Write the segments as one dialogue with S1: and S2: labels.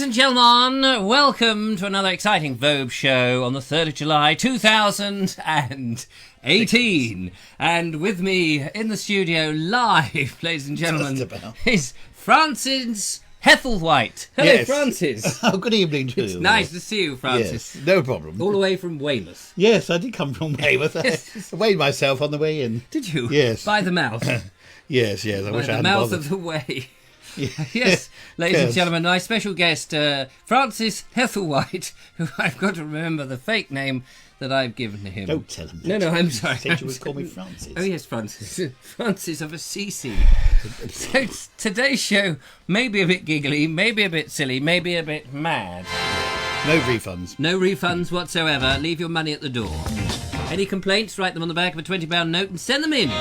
S1: and gentlemen, welcome to another exciting Vobes show on the 3rd of July 2018. And with me in the studio live, ladies and gentlemen, is Francis Heatherwhite. Hello, yes. Francis.
S2: Oh, good evening to you.
S1: It's nice to see you, Francis.
S2: Yes, no problem.
S1: All the way from Weymouth.
S2: Yes, I did come from Weymouth. I weighed myself on the way in.
S1: Did you?
S2: Yes.
S1: By the mouth?
S2: Yes. I wish I hadn't
S1: mouth
S2: bothered.
S1: of the way. Yes, ladies and gentlemen, my special guest, Francis Heatherwhite, who I've got to remember the fake name that I've given to him.
S2: Don't tell him.
S1: No, I'm sorry.
S2: I said you would call me Francis.
S1: Oh, yes, Francis. Francis of Assisi. So today's show may be a bit giggly, maybe a bit silly, maybe a bit mad.
S2: No refunds.
S1: No refunds whatsoever. Leave your money at the door. Any complaints, write them on the back of a £20 note and send them in.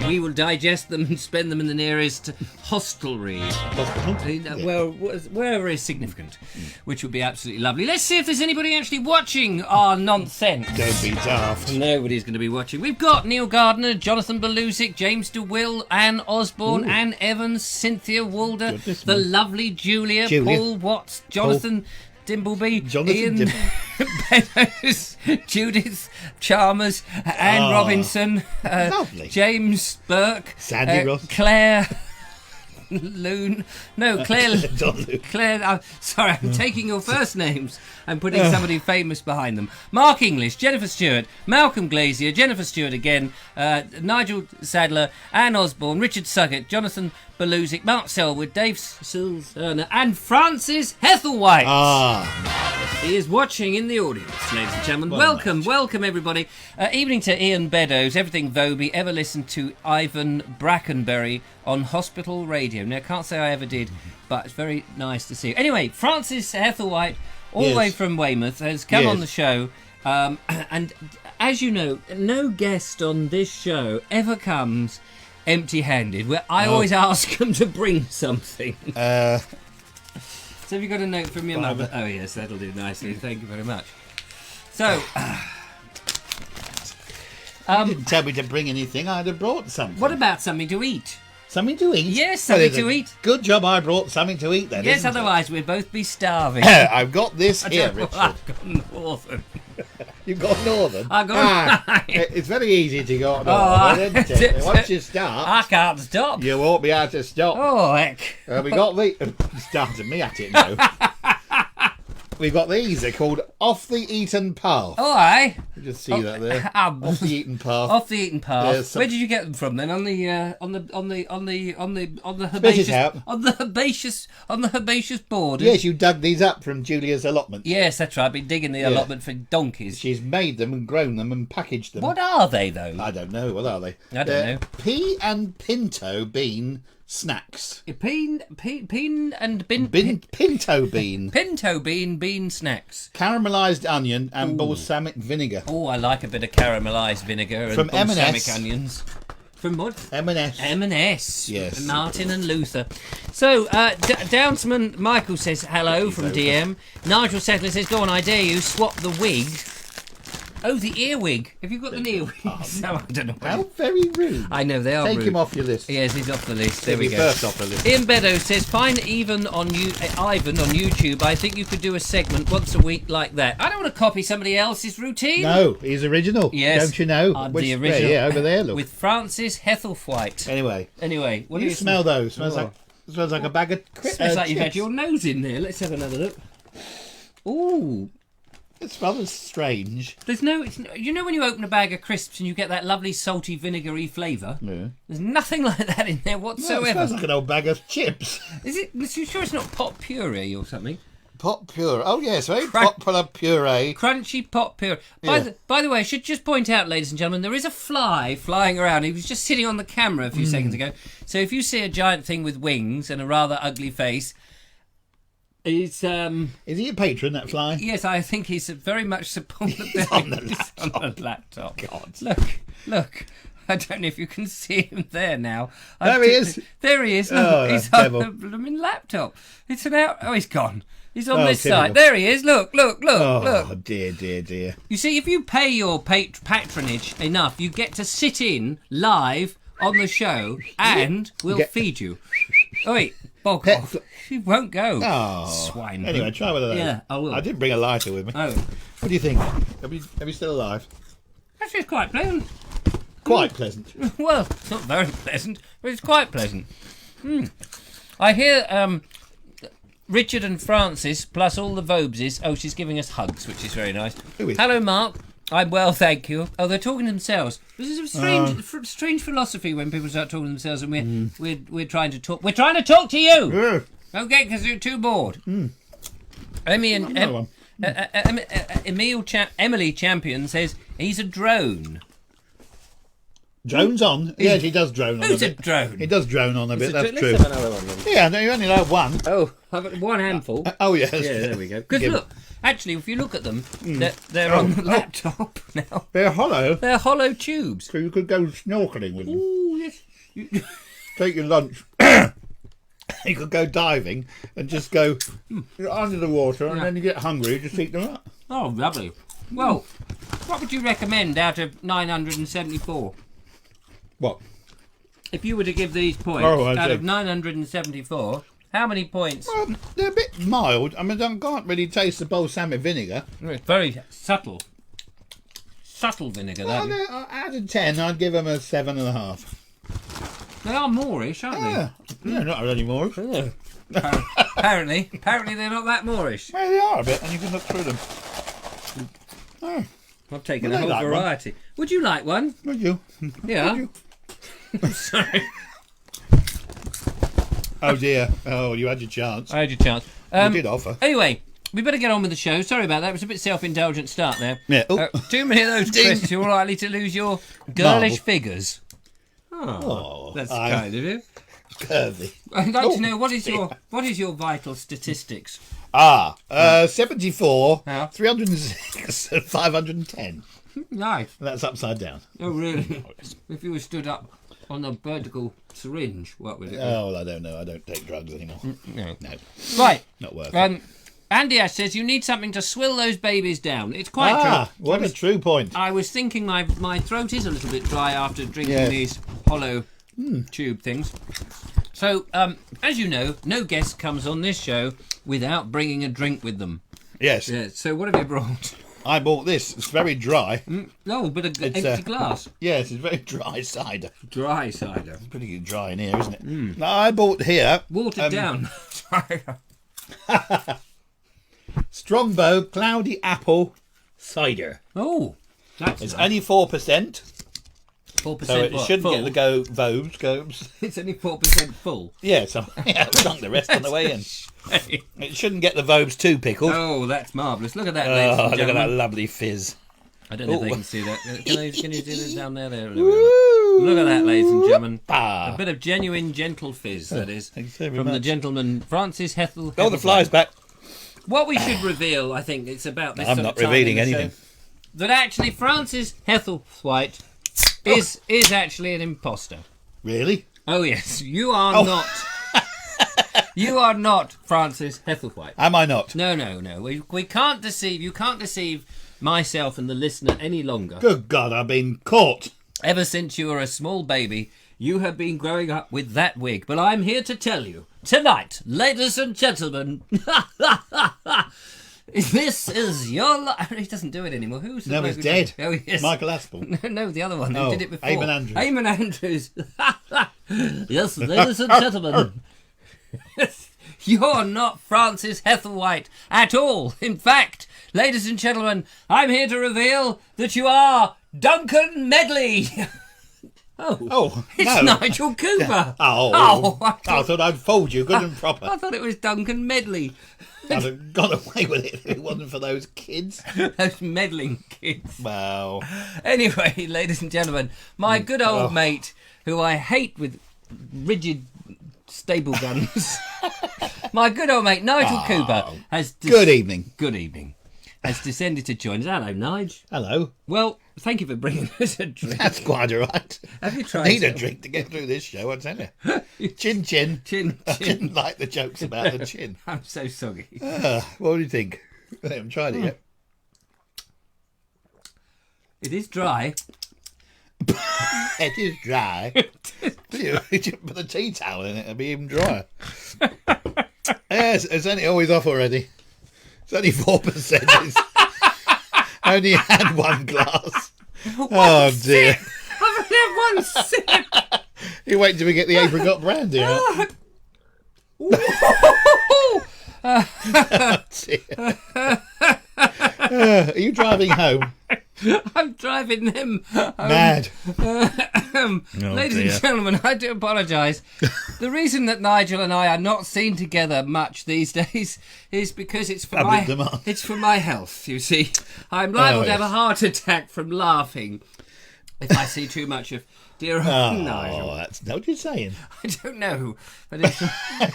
S1: We will digest them and spend them in the nearest hostelry. Well, wherever is significant, which would be absolutely lovely. Let's see if there's anybody actually watching our nonsense.
S2: Don't be daft.
S1: Nobody's going to be watching. We've got Neil Gardner, Jonathan Belusic, James DeWill, Anne Osborne, Anne Evans, Cynthia Walder, the lovely Julia, Paul Watts, Jonathan Dimbleby, Ian Beddoes, Judith Chalmers, Anne Robinson, James Burke,
S2: Sandy Ross,
S1: Claire Loon. No, Claire. Claire. Sorry, I'm taking your first names and putting somebody famous behind them. Mark English, Jennifer Stewart, Malcolm Glazier, Jennifer Stewart again, Nigel Sadler, Anne Osborne, Richard Suggett, Jonathan Belusic, Mark Selwood, Dave Sills, and Francis Heatherwhite. He is watching in the audience, ladies and gentlemen. Welcome everybody. Evening to Ian Beddoes, Everything Vobie, ever listened to Ivan Brackenbury on Hospital Radio. Now, I can't say I ever did, but it's very nice to see you. Anyway, Francis Heatherwhite, all the way from Weymouth, has come on the show. And as you know, no guest on this show ever comes empty-handed. Where I always ask them to bring something. So have you got a note from your mother? Oh yes, that'll do nicely. Thank you very much. So,
S2: you didn't tell me to bring anything. I'd have brought something.
S1: What about something to eat?
S2: Something to eat?
S1: Yes, something to eat.
S2: Good job I brought something to eat then.
S1: Yes, otherwise we'd both be starving.
S2: I've got this here, Richard.
S1: I've got Northern.
S2: You've got Northern?
S1: I've got
S2: It's very easy to go Northern, isn't it? Once you start,
S1: I can't stop.
S2: You won't be able to stop.
S1: Oh, heck.
S2: We got the... started me at it now. We've got these. They're called Off the Eaten Path.
S1: Oh, aye.
S2: You just see that there. Off the Eaten Path.
S1: Off the Eaten Path. Where did you get them from then? On the herbaceous board.
S2: Yes, you dug these up from Julia's allotment.
S1: Yes, that's right. I've been digging the allotment for donkeys.
S2: She's made them and grown them and packaged them.
S1: What are they though?
S2: I don't know. What are they?
S1: I don't know.
S2: Pea and pinto bean snacks.
S1: Pinto bean. Pinto bean snacks.
S2: Caramelised onion and balsamic vinegar.
S1: Oh, I like a bit of caramelised vinegar and balsamic onions. From what?
S2: M&S.
S1: M&S.
S2: Yes.
S1: Martin and Luther. So, Downsman Michael says hello from DM. Nigel Settler says, go on, I dare you, swap the wig. Oh, the earwig. Have you got the earwig? I don't know.
S2: How very rude.
S1: I know, they are rude.
S2: Take him off your list.
S1: Yes, he's off the list. There we go.
S2: First off the list.
S1: Ian Beddoes says, find Ivan on YouTube. I think you could do a segment once a week like that. I don't want to copy somebody else's routine.
S2: No, he's original. Yes. Don't you know?
S1: The original.
S2: Yeah, over there, look.
S1: With Francis Heatherwhite.
S2: Anyway,
S1: what do
S2: you smell those? Smells like a bag of
S1: crisps. Smells like you've had your nose in there. Let's have another look. Ooh.
S2: It's rather strange.
S1: There's you know when you open a bag of crisps and you get that lovely salty vinegary flavour?
S2: Yeah.
S1: There's nothing like that in there whatsoever.
S2: No, it smells like an old bag of chips.
S1: Is it? You sure it's not pot puree or something?
S2: Pot puree. Oh yes, very popular puree.
S1: Crunchy pot puree. By the way, I should just point out, ladies and gentlemen, there is a fly flying around. He was just sitting on the camera a few seconds ago. So if you see a giant thing with wings and a rather ugly face, is
S2: he a patron, that fly?
S1: Yes, I think he's very much on the laptop.
S2: God.
S1: Look. I don't know if you can see him there now.
S2: There he is.
S1: There he is.
S2: Oh,
S1: he's on the blooming laptop. It's an out. Oh, he's gone. He's on this
S2: typical.
S1: side. There he is. Look.
S2: Oh, dear.
S1: You see, if you pay your patronage enough, you get to sit in live on the show and we'll feed you. Oh, wait. Bog off. She won't go.
S2: Oh.
S1: Swine.
S2: Anyway, try one of those.
S1: Yeah, I will.
S2: I didn't bring a lighter with me.
S1: Oh.
S2: What do you think? Are we still alive?
S1: Actually, it's quite pleasant.
S2: Quite pleasant.
S1: Well, it's not very pleasant, but it's quite pleasant. I hear Richard and Francis, plus all the Vobeses. Oh, she's giving us hugs, which is very nice.
S2: Who is?
S1: Hello, Mark. I'm well, thank you. Oh, they're talking to themselves. This is a strange philosophy when people start talking to themselves, and we're trying to talk. We're trying to talk to you.
S2: Yeah.
S1: Okay, because you're too bored. Emily Champion says he's a drone.
S2: Drone's on? Yes, he does drone on
S1: Who's
S2: a
S1: a
S2: bit.
S1: drone?
S2: He does drone on a bit, that's
S1: Let's
S2: true.
S1: have another one then.
S2: Yeah, no, you only know one.
S1: Oh, I've got one handful.
S2: Oh, yes.
S1: Yeah, there we go. Because
S2: Gimbal.
S1: look, actually, if you look at them, they're on the laptop now.
S2: They're hollow,
S1: They're hollow tubes.
S2: so you could go snorkeling with them.
S1: Ooh, yes.
S2: Take your lunch. You could go diving and just go under the water, and then you get hungry, you just eat them up.
S1: Oh, lovely. Well, what would you recommend out of 974?
S2: What?
S1: If you were to give these points out of 974, how many points?
S2: Well, they're a bit mild. I mean, I can't really taste the balsamic vinegar.
S1: It's very subtle. Subtle vinegar,
S2: Well,
S1: that is.
S2: out of 10, I'd give them a 7.5.
S1: They are Moorish, aren't
S2: Yeah, no, not really more.
S1: they? Yeah. Apparently they're not that Moorish.
S2: Well, they are a bit, and you can look through them. Oh,
S1: I've taken
S2: Would
S1: a
S2: they
S1: whole
S2: like one?
S1: variety. Would you like one?
S2: would you?
S1: Yeah.
S2: Would you?
S1: Sorry.
S2: Oh dear. Oh, you had your chance.
S1: I had your chance.
S2: You did offer.
S1: Anyway, we better get on with the show. Sorry about that. It was a bit self-indulgent start there.
S2: Yeah. Oh.
S1: Too many of those
S2: Ding.
S1: crisps, you're likely to lose your girlish
S2: Marble.
S1: figures.
S2: Oh,
S1: That's
S2: I'm
S1: kind of you.
S2: curvy.
S1: I'd like to know what is your vital statistics?
S2: 74,
S1: Yeah.
S2: 306, and 510.
S1: Nice.
S2: That's upside down.
S1: Oh really? If you were stood up on a vertical syringe, what would it be?
S2: Oh, well, I don't know. I don't take drugs anymore.
S1: No.
S2: No,
S1: Right.
S2: not worth it.
S1: Andy Ash says you need something to swill those babies down. It's quite true.
S2: What a true point.
S1: I was thinking my throat is a little bit dry after drinking
S2: Yes.
S1: these hollow tube things. So, as you know, no guest comes on this show without bringing a drink with them.
S2: Yes,
S1: Yeah, so what have you brought?
S2: I bought this. It's very dry.
S1: No, but an
S2: It's,
S1: empty glass.
S2: Yes, it's very dry cider.
S1: Dry cider.
S2: Pretty dry in here, isn't it? Now, I bought here
S1: Watered down.
S2: Strongbow Cloudy Apple Cider.
S1: Oh, that's
S2: It's
S1: nice.
S2: only 4%,
S1: 4%
S2: so it
S1: what,
S2: shouldn't
S1: full?
S2: get the Vobes. Gobes.
S1: It's only 4% full.
S2: Yeah, so yeah, we drunk the rest on the way in. It shouldn't get the Vobes too pickled.
S1: Oh, that's marvellous. Look at that, ladies
S2: Oh,
S1: and
S2: look at that
S1: gentlemen.
S2: lovely fizz.
S1: I don't know if they
S2: Ooh.
S1: can see that. Can you see that down there? There we go. Look at that, ladies and gentlemen. A bit of genuine gentle fizz, that is.
S2: Thanks very
S1: From the
S2: much.
S1: gentleman Francis Hethel.
S2: Oh, the fly's back.
S1: What we should reveal, I think, it's about this
S2: I'm
S1: sort
S2: not
S1: of time
S2: revealing
S1: in the show,
S2: anything.
S1: that actually Francis Hethel-White is actually an imposter.
S2: Really?
S1: Oh yes, you are not. You are not Francis Hethel-White.
S2: Am I not?
S1: No. We can't deceive. You can't deceive myself and the listener any longer.
S2: Good God, I've been caught.
S1: Ever since you were a small baby, you have been growing up with that wig. But I'm here to tell you, tonight, ladies and gentlemen, this is your life. He doesn't do it anymore. Who's the
S2: No,
S1: bloke
S2: he's
S1: who did
S2: dead.
S1: it? Oh, yes.
S2: Michael Aspel.
S1: No, the other one who
S2: Oh,
S1: did it before.
S2: Eamon Andrews.
S1: Eamon Andrews. Yes, ladies and gentlemen. You're not Francis Hethel-White at all. In fact, ladies and gentlemen, I'm here to reveal that you are Duncan Medley.
S2: Oh,
S1: It's
S2: no.
S1: Nigel Cooper.
S2: Oh,
S1: I
S2: I thought I'd fold you good and proper.
S1: I thought it was Duncan Medley.
S2: I'd have got away with it if it wasn't for those kids.
S1: Those meddling kids.
S2: Wow.
S1: Anyway, ladies and gentlemen, my good old mate, who I hate with rigid stable guns, my good old mate Nigel Cooper has...
S2: Good evening.
S1: Good evening. Has descended to join us. Hello, Nige.
S2: Hello.
S1: Well, thank you for bringing us a drink.
S2: That's quite all right.
S1: Have you tried
S2: I need a
S1: some?
S2: drink to get through this show, I tell you. Chin, chin.
S1: Chin,
S2: I
S1: chin.
S2: didn't like the jokes about the chin.
S1: I'm so soggy.
S2: What do you think? I haven't tried it yet.
S1: It is dry.
S2: It is dry. You put a tea towel in it, it'll be even drier. Yes, it's only always off already. It's only 4%. It's only had one glass. Oh dear!
S1: I've only had one sip.
S2: You wait till we get the apricot brandy out. Oh, dear. Are you driving home?
S1: I'm driving them
S2: Mad.
S1: Ladies
S2: dear.
S1: and gentlemen, I do apologise. The reason that Nigel and I are not seen together much these days is because it's for
S2: Public demand.
S1: it's for my health. You see, I'm liable to have a
S2: yes.
S1: heart attack from laughing if I see too much of dear old Nigel.
S2: Oh, that's not what you're saying.
S1: I don't know, but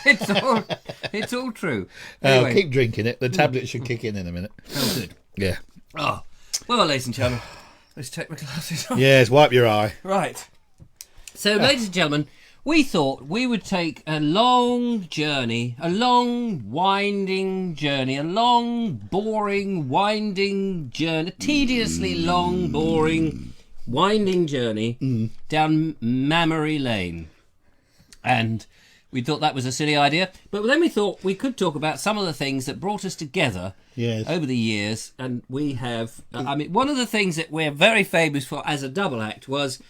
S1: it's all true.
S2: Oh,
S1: Anyway,
S2: keep drinking it. The tablet should kick in a minute.
S1: oh, good.
S2: Yeah.
S1: Oh, well, ladies and gentlemen, let's take my glasses off.
S2: Yes, wipe your eye.
S1: Right. So, ladies and gentlemen, we thought we would take a long journey, a long, winding journey, a long, boring, winding journey, a tediously long, boring, winding journey down memory lane. And we thought that was a silly idea. But then we thought we could talk about some of the things that brought us together over the years. And we have, I mean, one of the things that we're very famous for as a double act was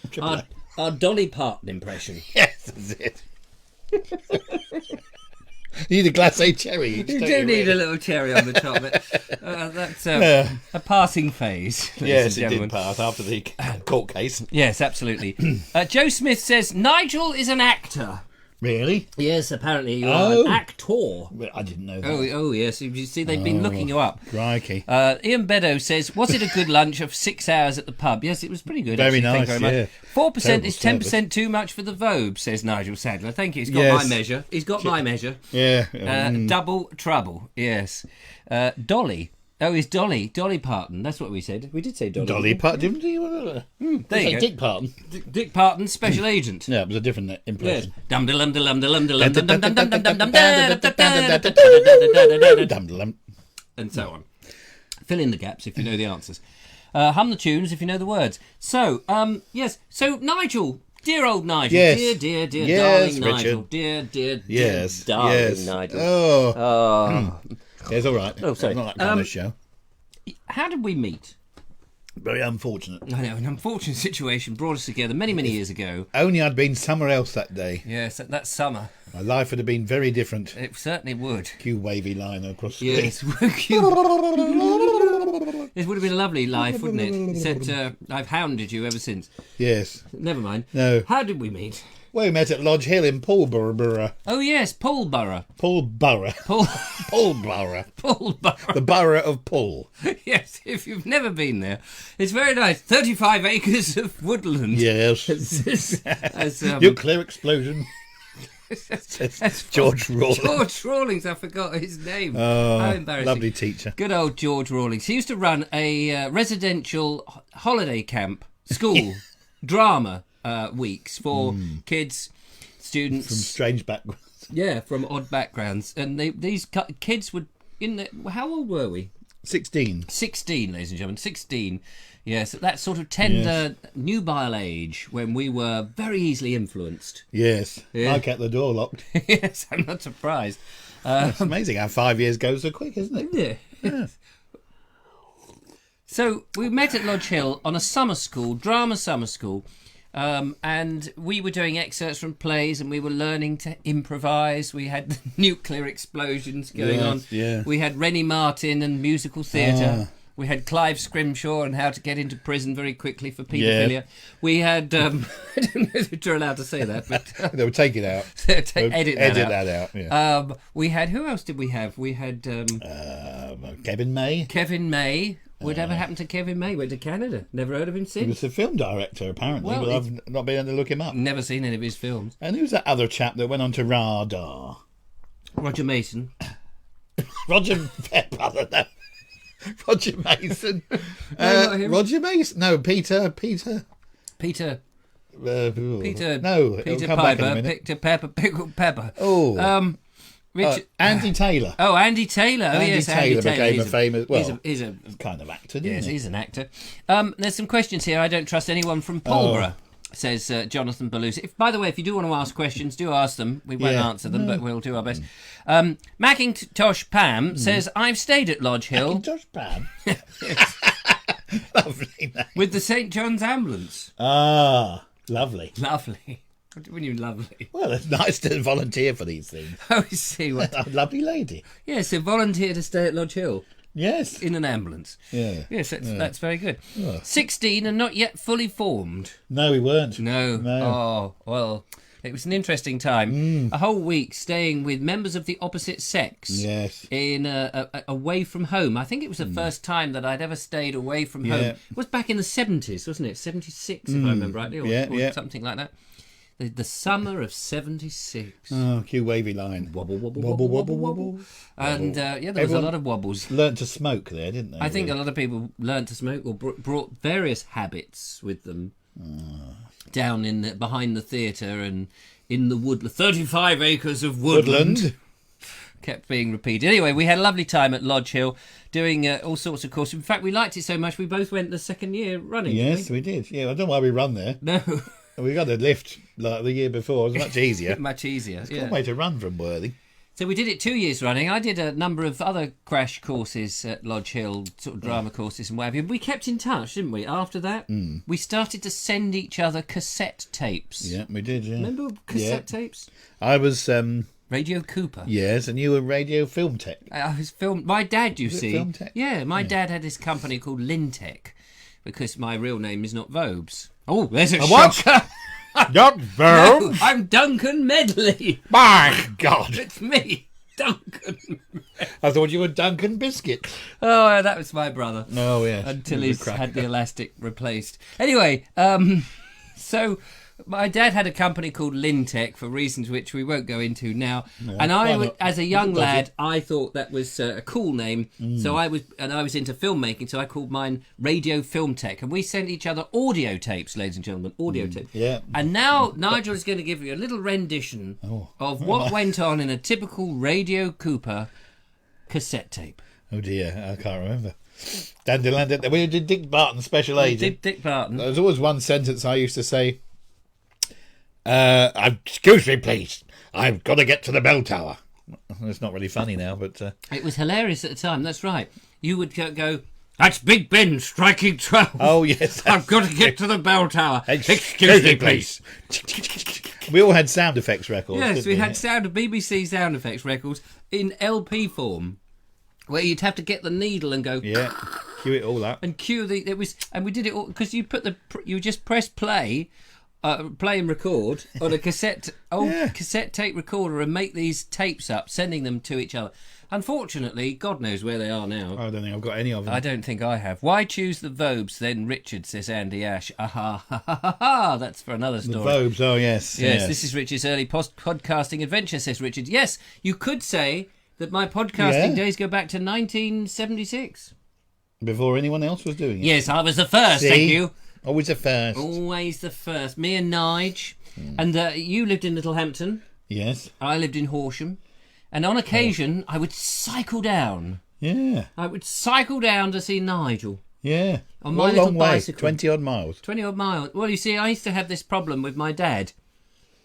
S1: our Dolly Parton impression.
S2: Yes, that's it. You need a glacé cherry.
S1: You do need a little cherry on the top. But, that's a passing phase.
S2: Yes, it did pass after the court case.
S1: Yes, absolutely. Joe Smith says, Nigel is an actor.
S2: Really?
S1: Yes, apparently you are an actor.
S2: Well, I didn't know that.
S1: Oh, yes. You see, they've been looking you up.
S2: Crikey.
S1: Ian Beddoe says, was it a good lunch of 6 hours at the pub? Yes, it was pretty good.
S2: Very
S1: actually.
S2: nice,
S1: Thank you very much. 4%
S2: Terrible
S1: is 10%
S2: service.
S1: too much for the Vobes, says Nigel Sadler. Thank you. He's got my measure. He's got my measure.
S2: Yeah.
S1: Double trouble. Yes. Dolly. Oh, it's Dolly Parton. That's what we said. We did say Dolly.
S2: Dolly Parton.
S1: There you go.
S2: Dick Parton.
S1: Dick Parton, special agent.
S2: Yeah, it was a different impression.
S1: Dum dum dum dum dum dum dum dum and so on. Fill in the gaps if you know the answers. Hum the tunes if you know the words. So, yes. So, Nigel, dear old Nigel,
S2: Yes.
S1: dear
S2: Yes,
S1: darling
S2: Richard.
S1: Nigel, dear
S2: Yes.
S1: darling
S2: Yes.
S1: Nigel.
S2: Oh. It's all right.
S1: Oh, sorry.
S2: It's not that kind of show.
S1: How did we meet?
S2: Very unfortunate.
S1: I know, an unfortunate situation brought us together many years ago.
S2: Only I'd been somewhere else that day.
S1: Yes, that summer.
S2: My life would have been very different.
S1: It certainly would.
S2: Cue wavy line across the
S1: Yes, it would have been a lovely life, wouldn't it? Except I've hounded you ever since.
S2: Yes.
S1: Never mind.
S2: No.
S1: How did we meet?
S2: Well, we met at Lodge Hill in Pulborough.
S1: Oh yes, Pulborough.
S2: Pulborough. Pulborough.
S1: Pulborough.
S2: The borough of Pull.
S1: Yes, if you've never been there, it's very nice. 35 acres of woodland.
S2: Yes.
S1: As,
S2: Nuclear explosion. That's George Rawlings.
S1: George Rawlings, I forgot his name.
S2: Oh,
S1: how embarrassing.
S2: Lovely teacher.
S1: Good old George Rawlings. He used to run a residential holiday camp, school, drama weeks for kids, students.
S2: From strange backgrounds.
S1: Yeah, from odd backgrounds. And these kids would, how old were we?
S2: 16.
S1: 16, ladies and gentlemen, 16. Yes, that sort of tender, nubile age when we were very easily influenced.
S2: Yes.
S1: Yeah.
S2: I kept the door locked.
S1: Yes, I'm not surprised.
S2: It's amazing how 5 years goes so quick, isn't it?
S1: Yeah. So we met at Lodge Hill on a summer school, drama summer school, and we were doing excerpts from plays and we were learning to improvise. We had the nuclear explosions going on.
S2: Yeah.
S1: We had Rennie Martin and musical theatre. We had Clive Scrimshaw and how to get into prison very quickly for paedophilia.
S2: Yeah.
S1: We had, I don't know if you're allowed to say that, but...
S2: They would take it out.
S1: edit that
S2: out. Yeah.
S1: We had, who else did we have? We had...
S2: Kevin May.
S1: Kevin May. Whatever happened to Kevin May? Went to Canada. Never heard of him
S2: He
S1: since.
S2: was a film director, apparently,
S1: Well,
S2: but I've not been able to look him up.
S1: Never seen any of his films.
S2: And who's that other chap that went on to Radar?
S1: Roger Mason.
S2: Roger Pepper, no. Roger Mason.
S1: not him.
S2: Roger Mason. No, Peter.
S1: Peter.
S2: No,
S1: Peter
S2: come back in a
S1: Piper.
S2: minute.
S1: Peter Pepper. Pickled Pepper.
S2: Oh.
S1: Richard.
S2: Andy Taylor.
S1: Oh, Andy Taylor. Oh,
S2: Andy
S1: yes,
S2: Taylor
S1: Andy Taylor.
S2: became a famous. Well,
S1: he's a
S2: kind of actor, didn't
S1: yes,
S2: he?
S1: he's an actor. There's some questions here. I don't trust anyone from Pulborough. says Jonathan Belusi. By the way, if you do want to ask questions, do ask them. We won't answer them, but we'll do our best. Macintosh Pam says, I've stayed at Lodge Hill.
S2: Macintosh Pam? Lovely name.
S1: With the St. John's Ambulance.
S2: Ah, lovely.
S1: Lovely. What do you mean lovely?
S2: Well, it's nice to volunteer for these things.
S1: Oh, I see. What?
S2: A lovely lady.
S1: Yes, a volunteer to stay at Lodge Hill.
S2: Yes.
S1: In an ambulance.
S2: Yeah.
S1: Yes, that's very good. Oh. 16 and not yet fully formed.
S2: No, we weren't.
S1: No. Oh, well, it was an interesting time. A whole week staying with members of the opposite sex.
S2: Yes.
S1: In away from home. I think it was the first time that I'd ever stayed away from home. It was back in the 70s, wasn't it? 76, if I remember rightly, or something like that. The summer of 76.
S2: Oh, cue wavy line.
S1: Wobble, wobble,
S2: wobble, wobble, wobble.
S1: And there was a lot of wobbles.
S2: Learned to smoke there, didn't they?
S1: I think a lot of people learned to smoke or brought various habits with them down in behind the theatre and in the woodland. 35 acres of woodland. Kept being repeated. Anyway, we had a lovely time at Lodge Hill doing all sorts of courses. In fact, we liked it so much we both went the second year running.
S2: Yes, we did. Yeah, I don't know why we run there.
S1: No.
S2: We got a lift like the year before. It was much easier.
S1: Much easier.
S2: It's a good way to run from Worthing.
S1: So we did it 2 years running. I did a number of other crash courses at Lodge Hill, sort of drama courses and what have you. We kept in touch, didn't we? After that, we started to send each other cassette tapes.
S2: Yeah, we did, yeah.
S1: Remember cassette tapes?
S2: I was...
S1: Radio Cooper.
S2: Yes, and you were radio film tech.
S1: I was film. My dad, you see.
S2: Film tech?
S1: Yeah, my dad had this company called Lintech because my real name is not Vobes. Oh, there's a shocker.
S2: Not Vobes.
S1: No, I'm Duncan Medley.
S2: My God.
S1: It's me, Duncan.
S2: I thought you were Duncan Biscuit.
S1: Oh, that was my brother.
S2: Oh, yes.
S1: Until he's had the elastic replaced. Anyway, so... My dad had a company called Lintech for reasons which we won't go into now. No, and as a young lad, I thought that was a cool name. So I was into filmmaking, so I called mine Radio Film Tech. And we sent each other audio tapes, ladies and gentlemen, audio tapes.
S2: Yeah.
S1: And now Nigel is going to give you a little rendition of what went on in a typical Radio Cooper cassette tape.
S2: Oh dear, I can't remember. Dandelion. We did Dick Barton, Special Agent.
S1: Dick Barton.
S2: There was always one sentence I used to say. Excuse me, please. I've got to get to the bell tower. It's not really funny now, but...
S1: It was hilarious at the time, that's right. You would go, that's Big Ben striking 12.
S2: Oh, yes.
S1: I've got to get to the bell tower. Excuse me, please.
S2: We all had sound effects records.
S1: Yes, we had BBC sound effects records in LP form, where you'd have to get the needle and go...
S2: Yeah, cue it all up.
S1: And and we did it all, because you just press play... play and record on a cassette tape recorder and make these tapes up, sending them to each other. Unfortunately, God knows where they are now.
S2: I don't think I've got any of them.
S1: I don't think I have. Why choose the Vobes, then Richard, says Andy Ash. Aha, ha, ha, ha, ha. That's for another story.
S2: The Vobes, oh yes.
S1: Yes, this is Richard's early podcasting adventure, says Richard. Yes, you could say that my podcasting days go back to 1976.
S2: Before anyone else was doing it.
S1: Yes, I was the first, thank you.
S2: Always the first.
S1: Always the first. Me and Nige. And you lived in Littlehampton.
S2: Yes.
S1: I lived in Horsham. And on occasion, I would cycle down.
S2: Yeah.
S1: I would cycle down to see Nigel.
S2: Yeah.
S1: On my little bicycle.
S2: 20-odd miles.
S1: 20-odd miles. Well, you see, I used to have this problem with my dad.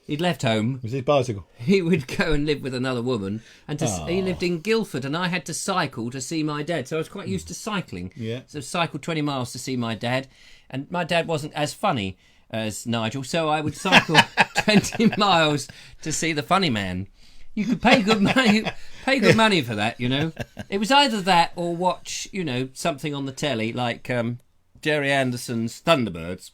S1: He'd left home.
S2: Was his bicycle?
S1: He would go and live with another woman. And he lived in Guildford, and I had to cycle to see my dad. So I was quite used to cycling.
S2: Yeah.
S1: So I cycled 20 miles to see my dad. And my dad wasn't as funny as Nigel, so I would cycle 20 miles to see the funny man. You could pay good money for that, you know. It was either that or watch, something on the telly like Jerry Anderson's Thunderbirds,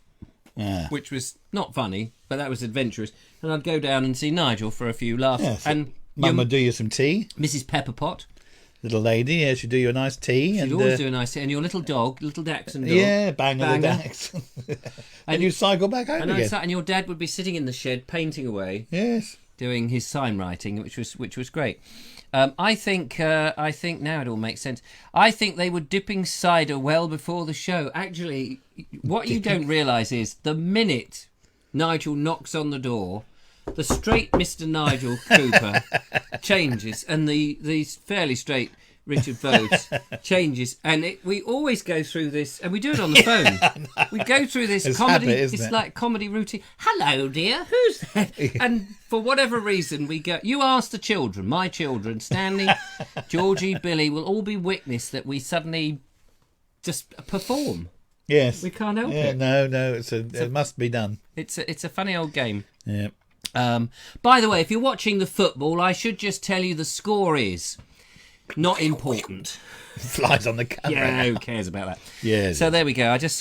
S1: which was not funny, but that was adventurous. And I'd go down and see Nigel for a few laughs.
S2: Yes.
S1: And
S2: Mum would do you some tea.
S1: Mrs. Pepperpot.
S2: Little lady, she'd do you a nice tea.
S1: She'd always do a nice tea. And your little dog, little Dachshund dog.
S2: Yeah, Banger the Dax. and you cycle back home again.
S1: And your dad would be sitting in the shed painting away.
S2: Yes.
S1: Doing his sign writing, which was great. I think now it all makes sense. I think they were dipping cider well before the show. Actually, what you don't realise is the minute Nigel knocks on the door, the straight Mr. Nigel Cooper changes, and the fairly straight Richard Vobes, changes, and we always go through this, and we do it on the phone. We go through this
S2: It's
S1: comedy.
S2: habit, isn't
S1: it's
S2: it?
S1: like comedy routine. Hello, dear. Who's that? And for whatever reason, we go. You ask the children, my children, Stanley, Georgie, Billy, will all be witness that we suddenly just perform.
S2: Yes.
S1: We can't help it.
S2: No, it must be done.
S1: It's a funny old game.
S2: Yeah.
S1: By the way, if you're watching the football, I should just tell you the score is not important.
S2: Flies on the camera.
S1: Yeah, who cares about that?
S2: Yeah.
S1: So there we go. I just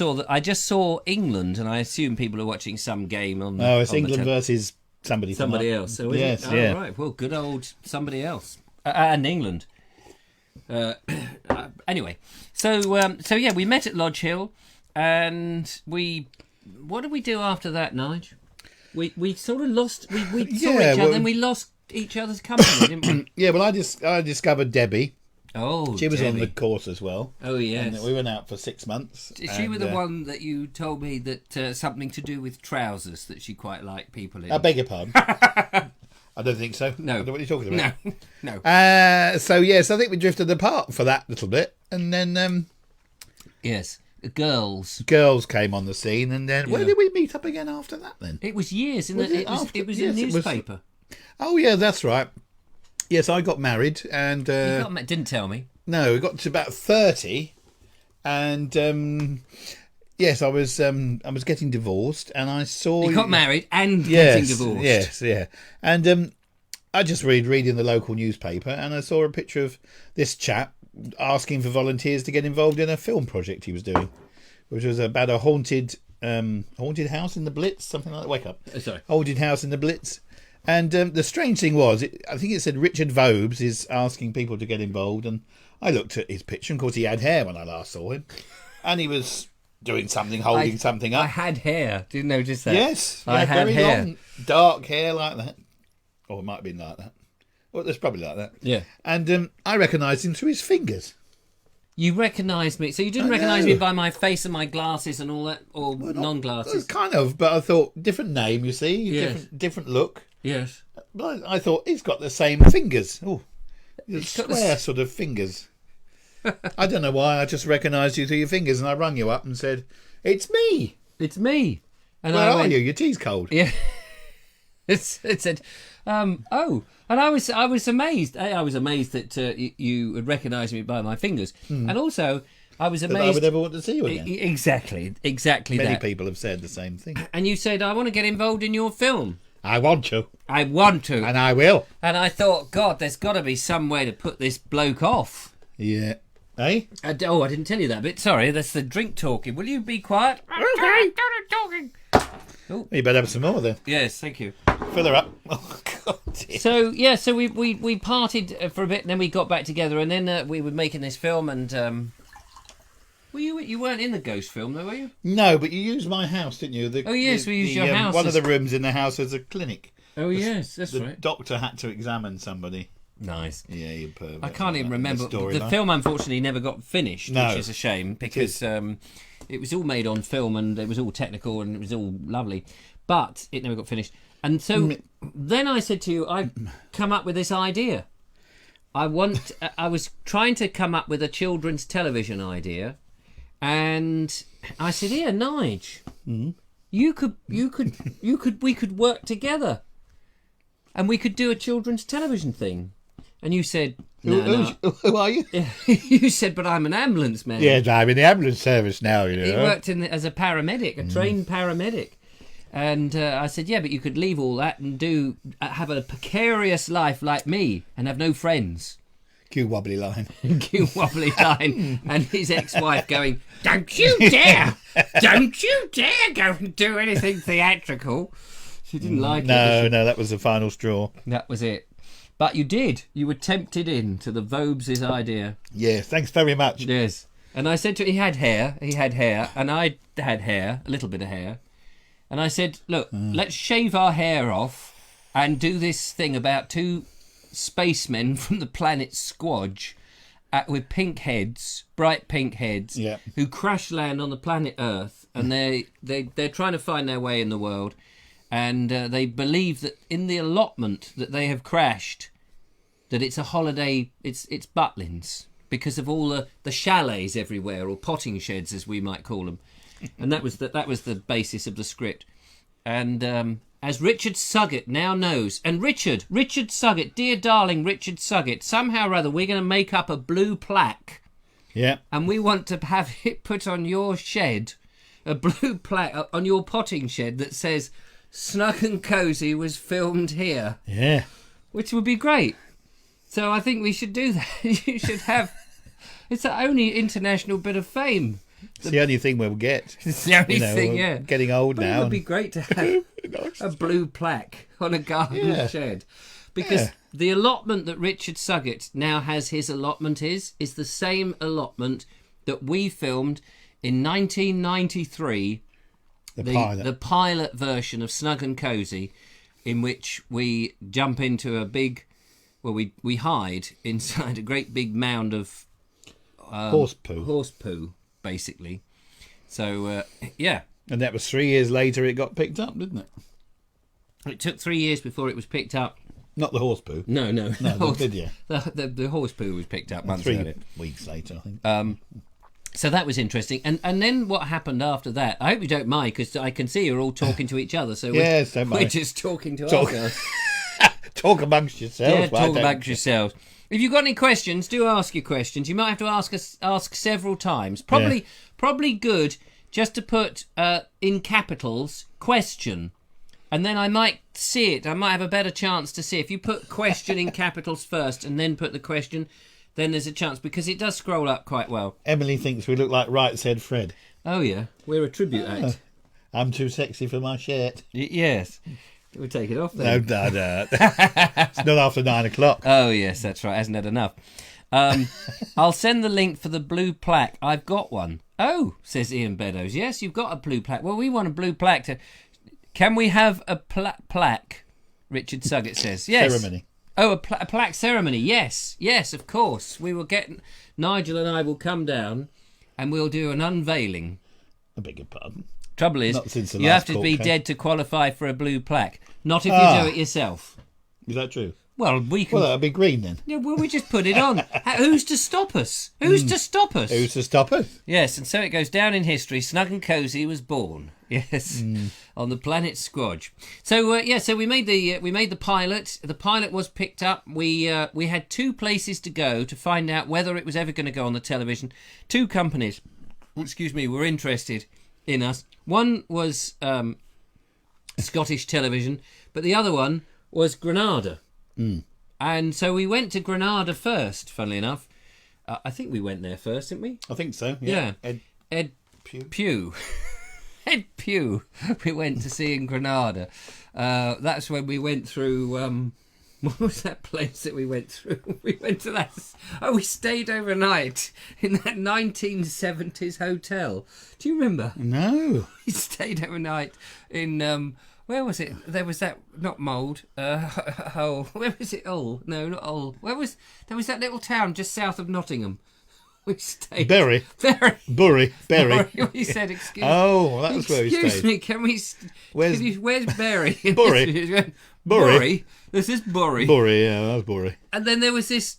S1: saw England, and I assume people are watching some game on.
S2: Oh, it's
S1: on the
S2: England versus somebody.
S1: somebody else. So is
S2: yes,
S1: it?
S2: yeah.
S1: Oh, right. Well, good old somebody else, and England. Anyway, so yeah, we met at Lodge Hill, and what did we do after that, Nige? We sort of lost. We saw each other, and we lost each other's company, didn't we?
S2: Yeah, well, I discovered Debbie.
S1: Oh,
S2: She was on
S1: Debbie.
S2: the course as well.
S1: Oh, yes.
S2: And we went out for 6 months.
S1: She was the one that you told me that something to do with trousers that she quite liked people in.
S2: I beg your pardon. I don't think so.
S1: No.
S2: I don't know what you're talking about.
S1: No.
S2: So yes, I think we drifted apart for that little bit, and then
S1: Yes, the girls.
S2: girls came on the scene, and then where
S1: Yeah.
S2: did we meet up again after that? Then
S1: It was years,
S2: Was
S1: it
S2: it
S1: was
S2: after?
S1: in the
S2: Yes, it was-
S1: newspaper.
S2: oh yeah, that's right. Yes, I got married, and
S1: Didn't tell me.
S2: no, we got to about 30, and yes, I was getting divorced, and I saw
S1: You got married and
S2: yes,
S1: getting divorced.
S2: Yes, yeah, and I just reading the local newspaper, and I saw a picture of this chap asking for volunteers to get involved in a film project he was doing, which was about a haunted house in the Blitz, something like that. Wake up,
S1: Sorry.
S2: haunted house in the Blitz. And the strange thing was, I think it said Richard Vobes is asking people to get involved, and I looked at his picture, and of course he had hair when I last saw him, and he was doing something, holding something up.
S1: I had hair. Didn't notice that.
S2: Yes,
S1: I had
S2: very
S1: hair.
S2: long, dark hair like that. Or it might have been like that. Well, it's probably like that.
S1: Yeah.
S2: And I recognised him through his fingers.
S1: You recognised me, so you didn't
S2: I
S1: recognise
S2: know.
S1: me by my face and my glasses and all that, or non-glasses.
S2: Kind of, but I thought, different name, you see,
S1: Yes.
S2: different look.
S1: Yes.
S2: But I thought, he's got the same fingers. Oh,
S1: He's got
S2: square sort of fingers. I don't know why, I just recognised you through your fingers, and I rung you up and said, it's me.
S1: It's me. And
S2: Where
S1: I
S2: are
S1: went,
S2: you? Your tea's cold.
S1: Yeah. It said, oh, and I was amazed. I was amazed that you had recognised me by my fingers, and also I was
S2: That I
S1: amazed.
S2: would never want to see you again.
S1: Exactly
S2: Many
S1: that.
S2: people have said the same thing.
S1: And you said, I want to get involved in your film.
S2: I want to,
S1: I want to.
S2: and I will.
S1: And I thought, God, there's got to be some way to put this bloke off.
S2: Yeah. Eh?
S1: I didn't tell you that bit. Sorry, that's the drink talking. Will you be quiet? Okay. Talking.
S2: You better have some more then.
S1: Yes, thank you.
S2: Fill her up. Oh, God. Dear.
S1: So yeah, so we parted for a bit, and then we got back together, and then we were making this film, and well, you weren't in the ghost film, though, were you?
S2: No, but you used my house, didn't you?
S1: Oh, yes, we used your house
S2: One
S1: as-
S2: of the rooms in the house as a clinic.
S1: Oh yes, that's
S2: The
S1: right.
S2: doctor had to examine somebody.
S1: Nice.
S2: Yeah, you pervert.
S1: I can't even remember. The
S2: line.
S1: film, unfortunately, never got finished,
S2: No.
S1: which is a shame because it was all made on film and it was all technical and it was all lovely, but it never got finished. And so then I said to you, I've come up with this idea. I was trying to come up with a children's television idea, and I said, "Here, Nige, we could work together, and we could do a children's television thing." And you said, "No,
S2: Who are you?
S1: you said, but I'm an ambulance man."
S2: Yeah, I'm in the ambulance service now, you know.
S1: He worked as a paramedic, a trained paramedic. And I said, yeah, but you could leave all that and have a precarious life like me and have no friends.
S2: Cue wobbly line.
S1: Cue wobbly line. And his ex-wife going, don't you dare go and do anything theatrical. She didn't like it.
S2: No, that was the final straw.
S1: That was it. But you did. You were tempted into the Vobes' idea.
S2: Yeah, thanks very much.
S1: Yes. And I said to him, he had hair, and I had hair, a little bit of hair. And I said, look, let's shave our hair off and do this thing about two spacemen from the planet Squadge with pink heads, bright pink heads,
S2: Yeah.
S1: who crash land on the planet Earth, and they're trying to find their way in the world, and they believe that in the allotment that they have crashed that it's a holiday. It's Butlins because of all the chalets everywhere, or potting sheds as we might call them, and that was the basis of the script. And as Richard Suggett now knows, and Richard Suggett, dear darling Richard Suggett, somehow or other we're going to make up a blue plaque.
S2: Yeah.
S1: And we want to have it put on your shed, a blue plaque on your potting shed that says Snug and Cozy was filmed here.
S2: Yeah.
S1: Which would be great. So I think we should do that. You should have... It's the only international bit of fame.
S2: It's the only thing we'll get.
S1: It's the only thing,
S2: we're
S1: yeah.
S2: Getting old
S1: But
S2: now.
S1: It would be great to have a blue plaque on a garden shed. Because the allotment that Richard Suggett now has his allotment is the same allotment that we filmed in 1993. The pilot version of Snug and Cozy, in which we jump into a big... Well, we hide inside a great big mound of...
S2: horse
S1: poo, basically. So, yeah.
S2: And that was 3 years later it got picked up, didn't it?
S1: It took 3 years before it was picked up.
S2: Not the horse poo.
S1: No.
S2: The video.
S1: The horse poo was picked up months
S2: 3
S1: earlier.
S2: weeks later, I think.
S1: So that was interesting. And then what happened after that? I hope you don't mind, because I can see you're all talking to each other. So
S2: yes, don't mind.
S1: We're just talking to ourselves.
S2: Talk amongst yourselves.
S1: Yeah, talk amongst yourselves. If you've got any questions, do ask your questions. You might have to ask several times. Probably good just to put in capitals question, and then I might see it. I might have a better chance to see if you put question in capitals first and then put the question. Then there's a chance, because it does scroll up quite well.
S2: Emily thinks we look like Right Said Fred.
S1: Oh yeah, we're a tribute act.
S2: I'm too sexy for my shirt.
S1: Yes. We'll take it off then.
S2: No. It's not after 9 o'clock.
S1: Oh, yes, that's right. Hasn't had enough. I'll send the link for the blue plaque. I've got one. Oh, says Ian Beddoes. Yes, you've got a blue plaque. Well, we want a blue plaque. Can we have a plaque? Richard Suggett says. Yes.
S2: Ceremony.
S1: Oh, a plaque ceremony. Yes, of course. We will get... Nigel and I will come down and we'll do an unveiling.
S2: I beg your pardon.
S1: Trouble is, you have to be dead to qualify for a blue plaque. Not if you do it yourself.
S2: Is that true?
S1: Well, we can...
S2: Well, that'll be green then.
S1: Yeah, well, we just put it on. Who's to stop us? Who's to stop us?
S2: Who's to stop us?
S1: Yes, and so it goes down in history. Snug and Cozy was born. Yes, on the planet Squodge. So so we made the pilot. The pilot was picked up. We had 2 places to go to find out whether it was ever going to go on the television. 2 companies, were interested in us. One was Scottish Television, but the other one was Granada. And so we went to Granada first, funnily enough. I think we went there first, didn't we?
S2: I think so, yeah.
S1: Ed Pugh. Ed Pugh we went to see in Granada. That's when we went through... what was that place that we went through? We went to that... Oh, we stayed overnight in that 1970s hotel. Do you remember?
S2: No.
S1: We stayed overnight in... where was it? There was that... Not Mould. Hull. Where was it? Hull. No, not Hull. There was that little town just south of Nottingham. We stayed...
S2: Bury.
S1: Bury.
S2: We
S1: said, excuse me.
S2: Oh, that was where we stayed.
S1: Excuse me, can we... Where's Bury?
S2: Bury.
S1: Bury. This is Bury.
S2: Bury, yeah, that was Bury.
S1: And then there was this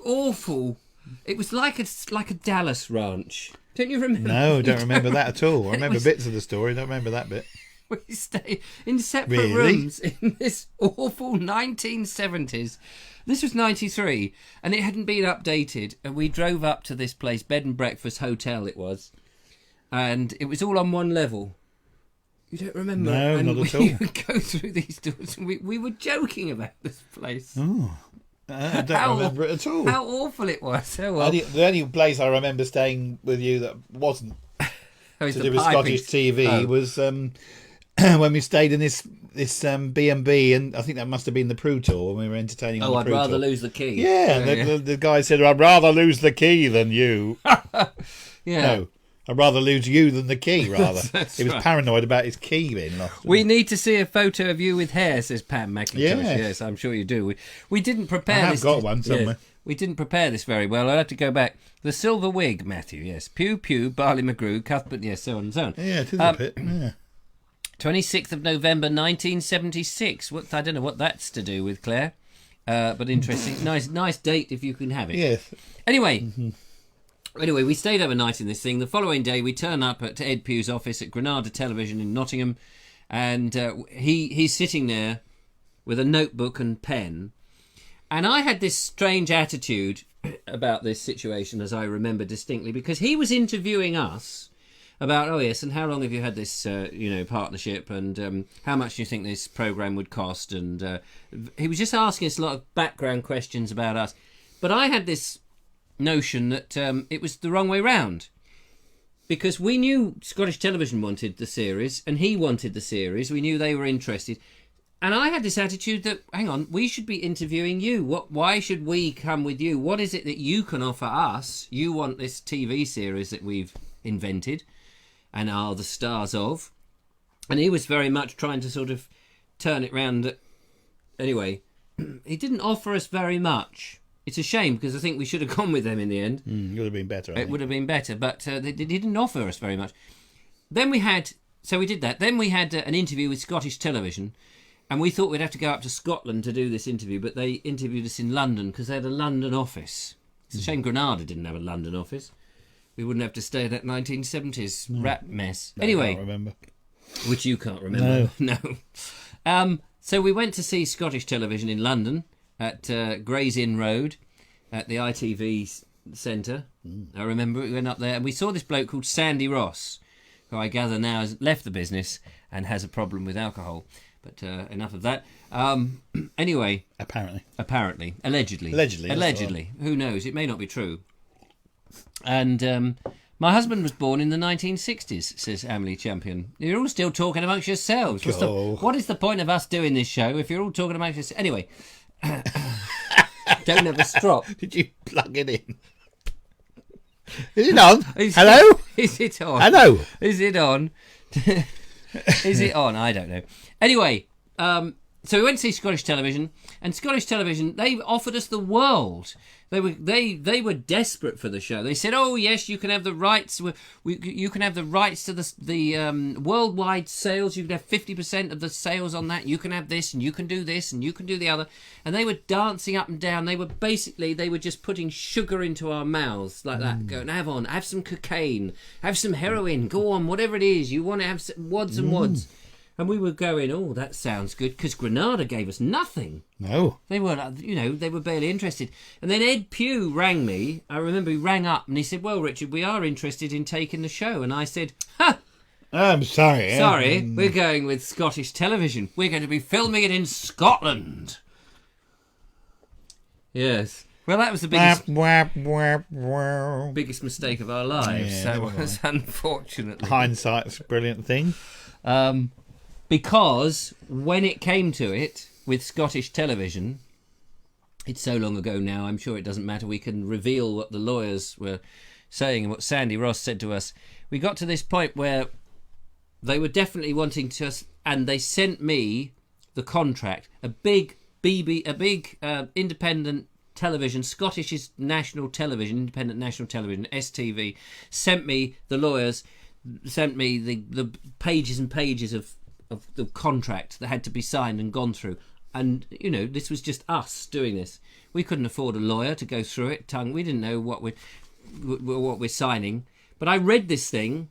S1: awful... It was like a Dallas ranch. Don't you remember?
S2: No, I don't remember that at all. I remember bits of the story. Don't remember that bit.
S1: We stayed in separate rooms in this awful 1970s. This was 93, and it hadn't been updated. And we drove up to this place, bed and breakfast hotel it was, and it was all on one level. You don't remember?
S2: No,
S1: and
S2: not at all.
S1: We would go through these doors, and we were joking about this place.
S2: Oh, I don't remember it at all.
S1: How awful it was. Oh, well.
S2: The only place I remember staying with you that wasn't to do with
S1: piping.
S2: Scottish TV was when we stayed in this B&B, and I think that must have been the Prue tour when we were entertaining on the Prue tour.
S1: I'd rather lose the key.
S2: Yeah, the guy said, I'd rather lose the key than you.
S1: Yeah.
S2: No, I'd rather lose you than the key, rather.
S1: That's
S2: he was paranoid about his key being lost.
S1: We need to see a photo of you with hair, says Pam McIntosh. Yes, I'm sure you do. We didn't prepare
S2: I have
S1: this.
S2: got one somewhere.
S1: Yeah, we didn't prepare this very well. I'll have to go back. The silver wig, Matthew, yes. Pew, Pew, Barley McGrew, Cuthbert, yes, so on and so on.
S2: Yeah, it is a bit, yeah.
S1: 26th of November 1976. I don't know what that's to do with, Claire. but interesting. Nice date if you can have it.
S2: Yes.
S1: Anyway, we stayed overnight in this thing. The following day, we turn up at Ed Pugh's office at Granada Television in Nottingham, and he's sitting there with a notebook and pen. And I had this strange attitude about this situation, as I remember distinctly, because he was interviewing us about, oh yes, and how long have you had this, partnership, and how much do you think this programme would cost? And he was just asking us a lot of background questions about us. But I had this notion that it was the wrong way round, because we knew Scottish Television wanted the series, and he wanted the series. We knew they were interested. And I had this attitude that, hang on, we should be interviewing you. Why should we come with you? What is it that you can offer us? You want this TV series that we've invented and are the stars of. And he was very much trying to sort of turn it round. Anyway, he didn't offer us very much. It's a shame, because I think we should have gone with them in the end.
S2: It would have been better.
S1: It would have been better, but they didn't offer us very much. Then we did that. Then we had an interview with Scottish Television. And we thought we'd have to go up to Scotland to do this interview, but they interviewed us in London because they had a London office. It's a shame Granada didn't have a London office. We wouldn't have to stay in that 1970s rat mess. Anyway,
S2: I can't remember.
S1: Which you can't remember. No. So we went to see Scottish Television in London at Gray's Inn Road at the ITV Centre. I remember we went up there and we saw this bloke called Sandy Ross, who I gather now has left the business and has a problem with alcohol. But enough of that. Anyway. Apparently. Allegedly. Who knows? It may not be true. And my husband was born in the 1960s, says Emily Champion. You're all still talking amongst yourselves. What is the point of us doing this show if you're all talking amongst yourselves? Anyway. Don't ever stop.
S2: Did you plug it in? Is it on? Hello?
S1: Is it on?
S2: Hello?
S1: Is it on? Is it on? I don't know. Anyway, so we went to see Scottish Television, and Scottish Television, they offered us the world. They were desperate for the show. They said, "Oh yes, you can have the rights. You can have the rights to the worldwide sales. You can have 50% of the sales on that. You can have this, and you can do this, and you can do the other." And they were dancing up and down. They were just putting sugar into our mouths like that. Going, have some cocaine, have some heroin. Go on, whatever it is you want to have, wads and wads. And we were going, oh, that sounds good, because Granada gave us nothing.
S2: No.
S1: They weren't, they were barely interested. And then Ed Pugh rang me. I remember he rang up and he said, well, Richard, we are interested in taking the show. And I said,
S2: I'm sorry.
S1: Sorry, we're going with Scottish Television. We're going to be filming it in Scotland. Yes. Well, that was the biggest mistake of our lives.
S2: Yeah,
S1: that was, unfortunately.
S2: Hindsight's a brilliant thing.
S1: Because when it came to it with Scottish Television, it's so long ago now, I'm sure it doesn't matter. We can reveal what the lawyers were saying and what Sandy Ross said to us. We got to this point where they were definitely wanting to us, and they sent me the contract. A big independent television, Scottish National Television, Independent National Television, STV, sent me the lawyers. Sent me the pages and pages of the contract that had to be signed and gone through. And, this was just us doing this. We couldn't afford a lawyer to go through it. We didn't know what we're signing. But I read this thing,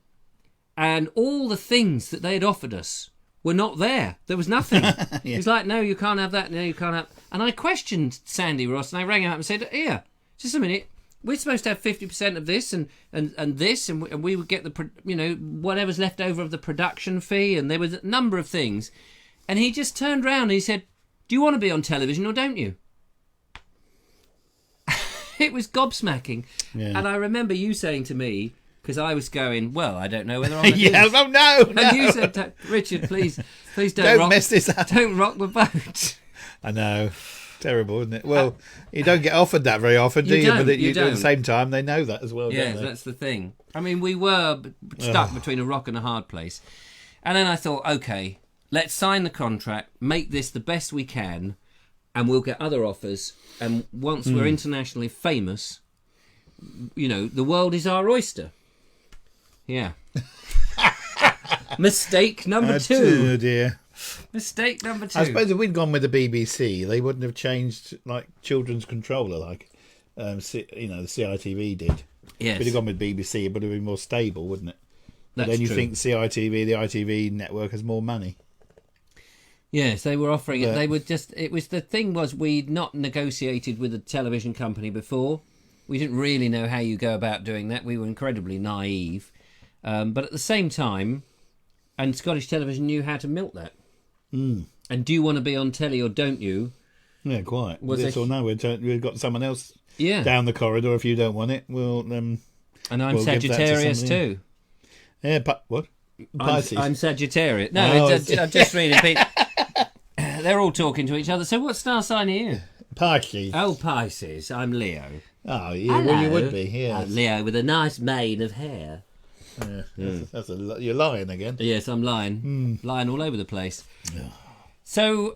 S1: and all the things that they had offered us were not there. There was nothing. Yeah. It's like, no, you can't have that. No, you can't have... And I questioned Sandy Ross, and I rang him up and said, here, just a minute. We're supposed to have 50% of this and this, and we would get the, whatever's left over of the production fee, and there was a number of things. And he just turned round and he said, do you want to be on television or don't you? It was gobsmacking. Yeah. And I remember you saying to me, because I was going, well, I don't know whether I'm
S2: yeah, oh, no.
S1: And you said, Richard, please
S2: don't mess this up.
S1: Don't rock the boat.
S2: I know. Terrible, isn't it? Well, you don't get offered that very often, do you? But at the same time, they know that as well.
S1: Yeah,
S2: don't they?
S1: That's the thing. I mean, we were stuck between a rock and a hard place. And then I thought, okay, let's sign the contract, make this the best we can, and we'll get other offers. And once we're internationally famous, the world is our oyster. Yeah. Mistake number 2.
S2: Oh dear.
S1: Mistake number 2.
S2: I suppose if we'd gone with the BBC, they wouldn't have changed like children's controller, like the CITV did.
S1: Yes.
S2: If we'd have gone with BBC, it would have been more stable, wouldn't it? But
S1: That's
S2: then you
S1: true.
S2: think CITV, the ITV network, has more money.
S1: Yes, they were offering it. They would just. It was the thing was we'd not negotiated with a television company before. We didn't really know how you go about doing that. We were incredibly naive, but at the same time, and Scottish Television knew how to milk that.
S2: Mm.
S1: And do you want to be on telly or don't you?
S2: Yeah, quite.
S1: Was
S2: this or no, we've got someone else
S1: Yeah.
S2: down the corridor. If you don't want it, we'll.
S1: And I'm
S2: we'll give that to
S1: Sagittarius
S2: somebody.
S1: too.
S2: Yeah, what? Pisces.
S1: I'm Sagittarius. No,
S2: Oh,
S1: I'm just reading. They're all talking to each other. So what star sign are you?
S2: Pisces.
S1: Oh, Pisces. I'm Leo.
S2: Oh, yeah, well, you would be. Yeah.
S1: I'm Leo with a nice mane of hair.
S2: You're lying again.
S1: Yes, I'm lying. Lying all over the place.
S2: Yeah.
S1: So,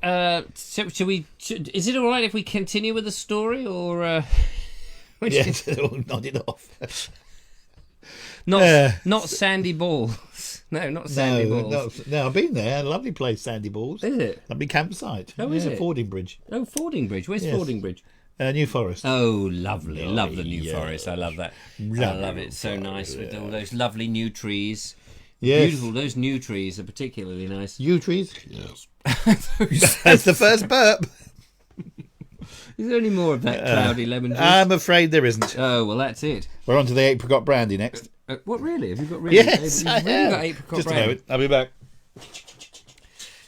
S1: should we? Is it all right if we continue with the story, or?
S2: Yes, all nodded off.
S1: Not Sandy Balls. No, not Sandy Balls.
S2: No, I've been there. Lovely place, Sandy Balls.
S1: Is it?
S2: Lovely campsite.
S1: Oh, is it?
S2: Fordingbridge.
S1: Oh, Fordingbridge. Where's
S2: Yes.
S1: Fordingbridge?
S2: New Forest.
S1: Oh, lovely. Love the New
S2: yes.
S1: Forest. I love that. I
S2: Lovely
S1: love it. So
S2: forest,
S1: nice with
S2: yeah.
S1: all those lovely new trees.
S2: Yes.
S1: Beautiful. Those new trees are particularly nice.
S2: Yew trees? Yes. That's the first burp.
S1: Is there any more of that cloudy lemon juice?
S2: I'm afraid there isn't.
S1: Oh, well, that's it.
S2: We're on to the apricot brandy next.
S1: What, really? Have you got really?
S2: Yes,
S1: You've
S2: I
S1: really
S2: have.
S1: got apricot
S2: Just a
S1: brandy?
S2: moment. I'll be back.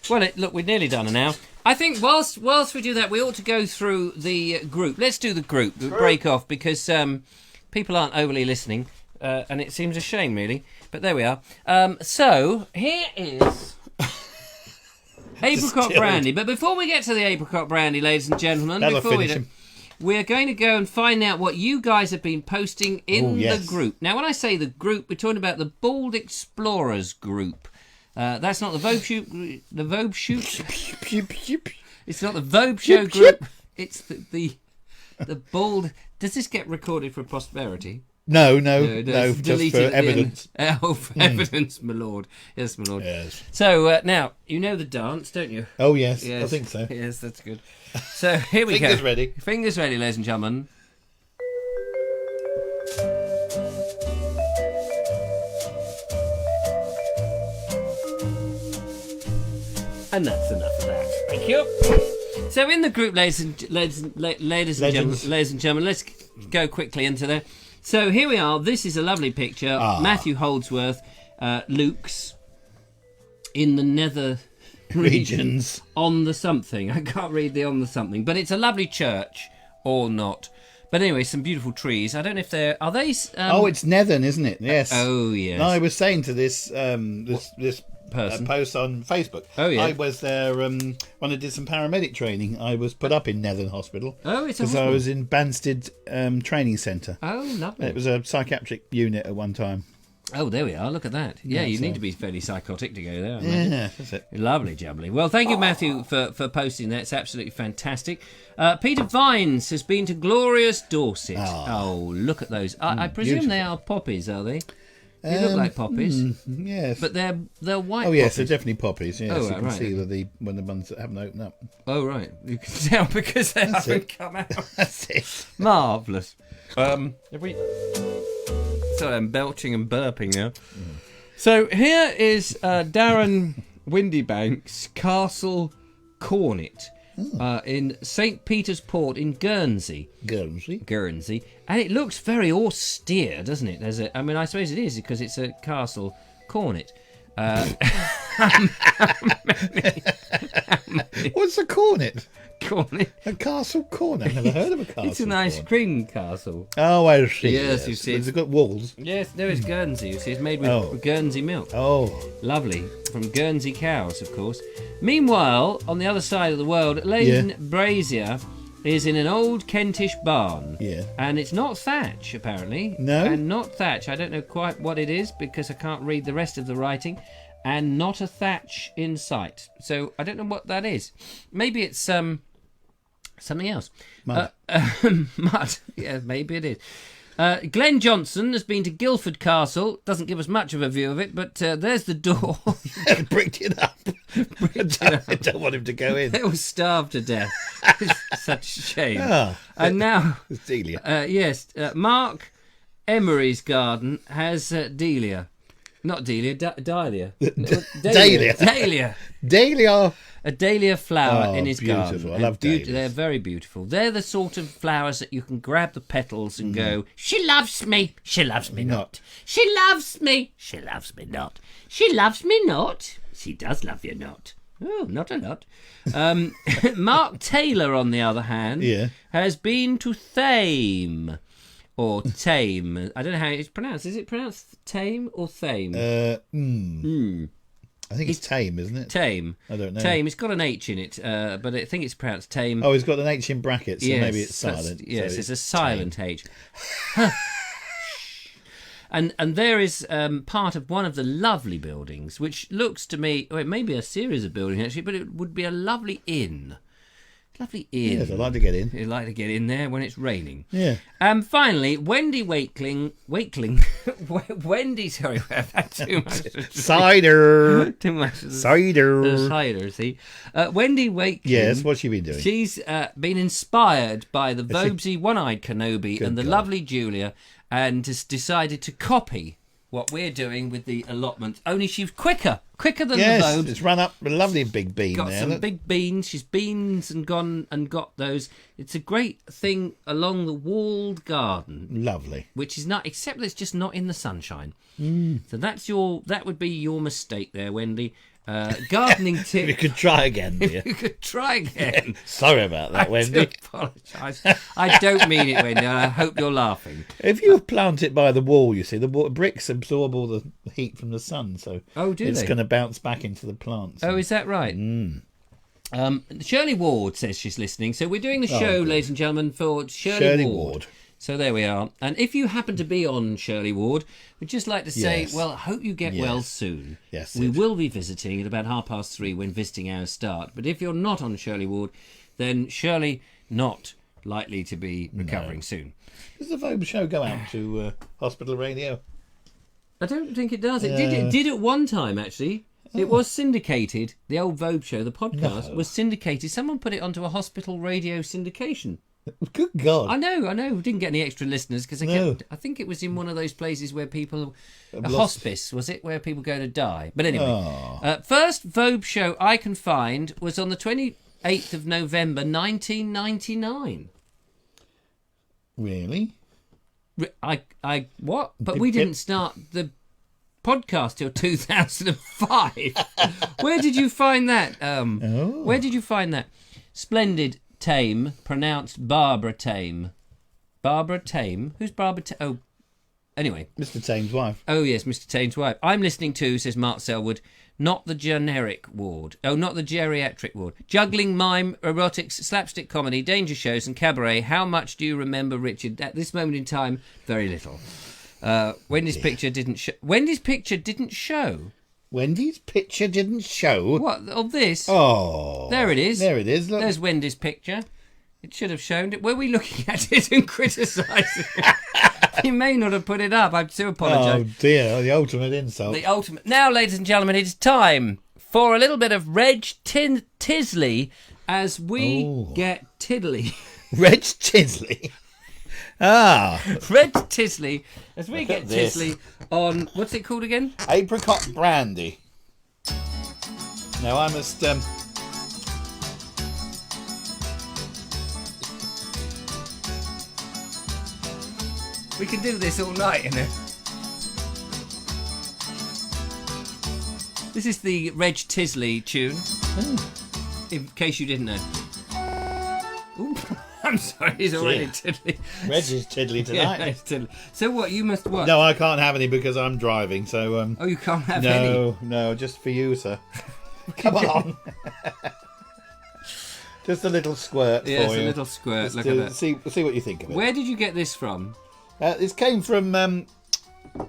S1: Well, look, we're nearly done now. I think whilst we do that, we ought to go through the group. Let's do the group, the break off, because people aren't overly listening, and it seems a shame, really. But there we are. So, here is apricot brandy. But before we get to the apricot brandy, ladies and gentlemen, we're going to go and find out what you guys have been posting in the group. Now, when I say the group, we're talking about the Bald Explorers group. That's not the Vobes shoot. The Vobes shoot. It's not the Vobes show group. It's the Bald. Does this get recorded for posterity?
S2: No,
S1: it's
S2: just
S1: deleted
S2: for evidence.
S1: Oh, for evidence, my lord. Yes, my lord.
S2: Yes.
S1: So, now, you know the dance, don't you?
S2: Oh, yes. I think so.
S1: Yes, that's good. So, here we go.
S2: Fingers ready.
S1: Fingers ready, ladies and gentlemen. And that's enough of that. Thank you. So in the group, ladies and gentlemen, let's go quickly into there. So here we are. This is a lovely picture. Matthew Holdsworth, Luke's in the nether regions on the something. I can't read the on the something, but it's a lovely church or not. But anyway, some beautiful trees. I don't know if are they.
S2: It's Nethen, isn't it? Yes.
S1: Oh yes.
S2: No, I was saying to this this person post on Facebook.
S1: Oh yeah.
S2: I was there when I did some paramedic training. I was put up in Nethen Hospital.
S1: Oh, it's a
S2: because I was in Banstead Training Centre.
S1: Oh, lovely.
S2: It was a psychiatric unit at one time.
S1: Oh, there we are. Look at that. Yeah, you need to be fairly psychotic to go there.
S2: Yeah, that's it.
S1: Lovely, jubbly. Well, thank you, Matthew, for posting that. It's absolutely fantastic. Peter Vines has been to glorious Dorset. Oh, look at those. I presume
S2: beautiful.
S1: they are poppies, are they? They look like poppies.
S2: Yes.
S1: But they're white
S2: Oh, yes,
S1: poppies.
S2: they're definitely poppies. Yes,
S1: Oh,
S2: you can
S1: right.
S2: see that when the ones that haven't opened up.
S1: Oh, right. You can tell because they haven't come out.
S2: That's it.
S1: Marvellous. Have we... Sorry, I'm belching and burping now. So here is Darren Windybank's Castle Cornet in St. Peter's Port in Guernsey. Guernsey. And it looks very austere, doesn't it? I suppose it is because it's a castle cornet.
S2: What's a cornet?
S1: Cornet.
S2: A castle cornet. I've never heard of a castle.
S1: It's an ice cream castle.
S2: Oh, I see.
S1: Yes, you see.
S2: It's got walls.
S1: Yes, no, it's Guernsey. You see, it's made with Guernsey milk.
S2: Oh.
S1: Lovely. From Guernsey cows, of course. Meanwhile, on the other side of the world, Leighton Brazier is in an old Kentish barn.
S2: Yeah.
S1: And it's not thatch, apparently.
S2: No?
S1: And not thatch. I don't know quite what it is because I can't read the rest of the writing. And not a thatch in sight. So I don't know what that is. Maybe it's something else.
S2: Mud.
S1: Mud. Yeah, maybe it is. Glenn Johnson has been to Guildford Castle. Doesn't give us much of a view of it, but there's the door.
S2: Bricked it up. I don't want him to go in.
S1: They were starved to death. It's such a shame.
S2: Ah,
S1: And now,
S2: it's Delia.
S1: yes, Mark Emery's garden has Delia. Not Delia, Dahlia.
S2: Dahlia.
S1: Dahlia.
S2: Dahlia.
S1: A dahlia flower in his
S2: beautiful.
S1: garden.
S2: I love dahlias.
S1: They're very beautiful. They're the sort of flowers that you can grab the petals and go, she loves me, she loves me not. She loves me, she loves me not. She loves me not. She does love you not. Oh, not a lot. Mark Taylor, on the other hand, has been to Thame. Or Tame. I don't know how it's pronounced. Is it pronounced Tame or Thame?
S2: I think it's Tame, isn't it?
S1: Tame.
S2: I don't know.
S1: Tame. It's got an H in it, but I think it's pronounced Tame.
S2: Oh, it's got an H in brackets, so
S1: yes,
S2: maybe it's silent.
S1: Yes,
S2: so
S1: it's a silent
S2: Tame.
S1: H. And there is part of one of the lovely buildings, which looks to me, well, it may be a series of buildings actually, but it would be a lovely inn. Lovely inn.
S2: Yes, I'd like to get in.
S1: You'd like to get in there when it's raining.
S2: Yeah.
S1: Finally, Wendy Wakeling. Wendy, sorry, I've had too much.
S2: Cider.
S1: Too much.
S2: Cider.
S1: Cider, see. Wendy Wakeling.
S2: Yes, what's she been doing?
S1: She's been inspired by the Vobesy One-Eyed Kenobi and the lovely Julia, and has decided to copy what we're doing with the allotment. Only she's quicker than the Vobes.
S2: It's run up a lovely big bean
S1: Got
S2: there.
S1: some big beans. She's beans and gone and got those. It's a great thing along the walled garden.
S2: Lovely.
S1: Which is not, except that it's just not in the sunshine. So that would be your mistake there, Wendy. Gardening tip.
S2: You could try again, dear.
S1: You could try again.
S2: Sorry about that, Wendy.
S1: I apologise. I don't mean it, Wendy. I hope you're laughing.
S2: If you plant it by the wall, you see, the bricks absorb all the heat from the sun, so it's going to bounce back into the plants.
S1: Oh, is that right? Shirley Ward says she's listening. So we're doing the show, ladies and gentlemen, for Shirley Ward. So there we are. And if you happen to be on Shirley Ward, we'd just like to say, well, I hope you get well soon.
S2: Yes.
S3: We will be visiting at about 3:30 when visiting hours start. But if you're not on Shirley Ward, then Shirley not likely to be recovering soon.
S2: Does the Vobes show go out to hospital radio?
S1: I don't think it does. It did at one time, actually. It was syndicated. The old Vogue show, the podcast, was syndicated. Someone put it onto a hospital radio syndication.
S2: Good God.
S1: I know. We didn't get any extra listeners because I think it was in one of those places where people... A hospice, was it? Where people go to die. But anyway, first Vogue show I can find was on the 28th of November, 1999.
S2: Really?
S1: What? But we didn't start the podcast till 2005. Where did you find that? Where did you find that? Splendid Tame, pronounced Barbara Tame. Barbara Tame? Who's Barbara Tame? Oh, anyway.
S2: Mr. Tame's wife.
S1: Oh, yes, Mr. Tame's wife. I'm listening to, says Mark Selwood, not the generic ward. Oh, not the geriatric ward. Juggling, mime, erotics, slapstick comedy, danger shows and cabaret. How much do you remember, Richard? At this moment in time, very little. Wendy's picture didn't show. Wendy's picture didn't show.
S2: Wendy's picture didn't show.
S1: What, of this?
S2: Oh.
S1: There it is.
S2: There it is. Look.
S1: There's Wendy's picture. It should have shown it. Were we looking at it and criticising it? You may not have put it up. I do apologise.
S2: Oh, dear. The ultimate insult.
S1: The ultimate. Now, ladies and gentlemen, it's time for a little bit of Reg Tisley as we get tiddly.
S2: Reg Tisley?
S1: Reg Tisley as we get tisley on, what's it called again?
S2: Apricot brandy. Now I must
S1: we can do this all night, you know. This is the Reg Tisley tune, in case you didn't know. Ooh. I'm sorry, he's already tiddly.
S2: Reggie's tiddly tonight.
S1: Yeah, tiddly. So what, you must what?
S2: No, I can't have any because I'm driving, so...
S1: Oh, you can't have any?
S2: No, just for you, sir. Come on. Just a little squirt for you.
S1: Yes, a little squirt, look at that.
S2: See what you think of it.
S1: Where did you get this from?
S2: This came from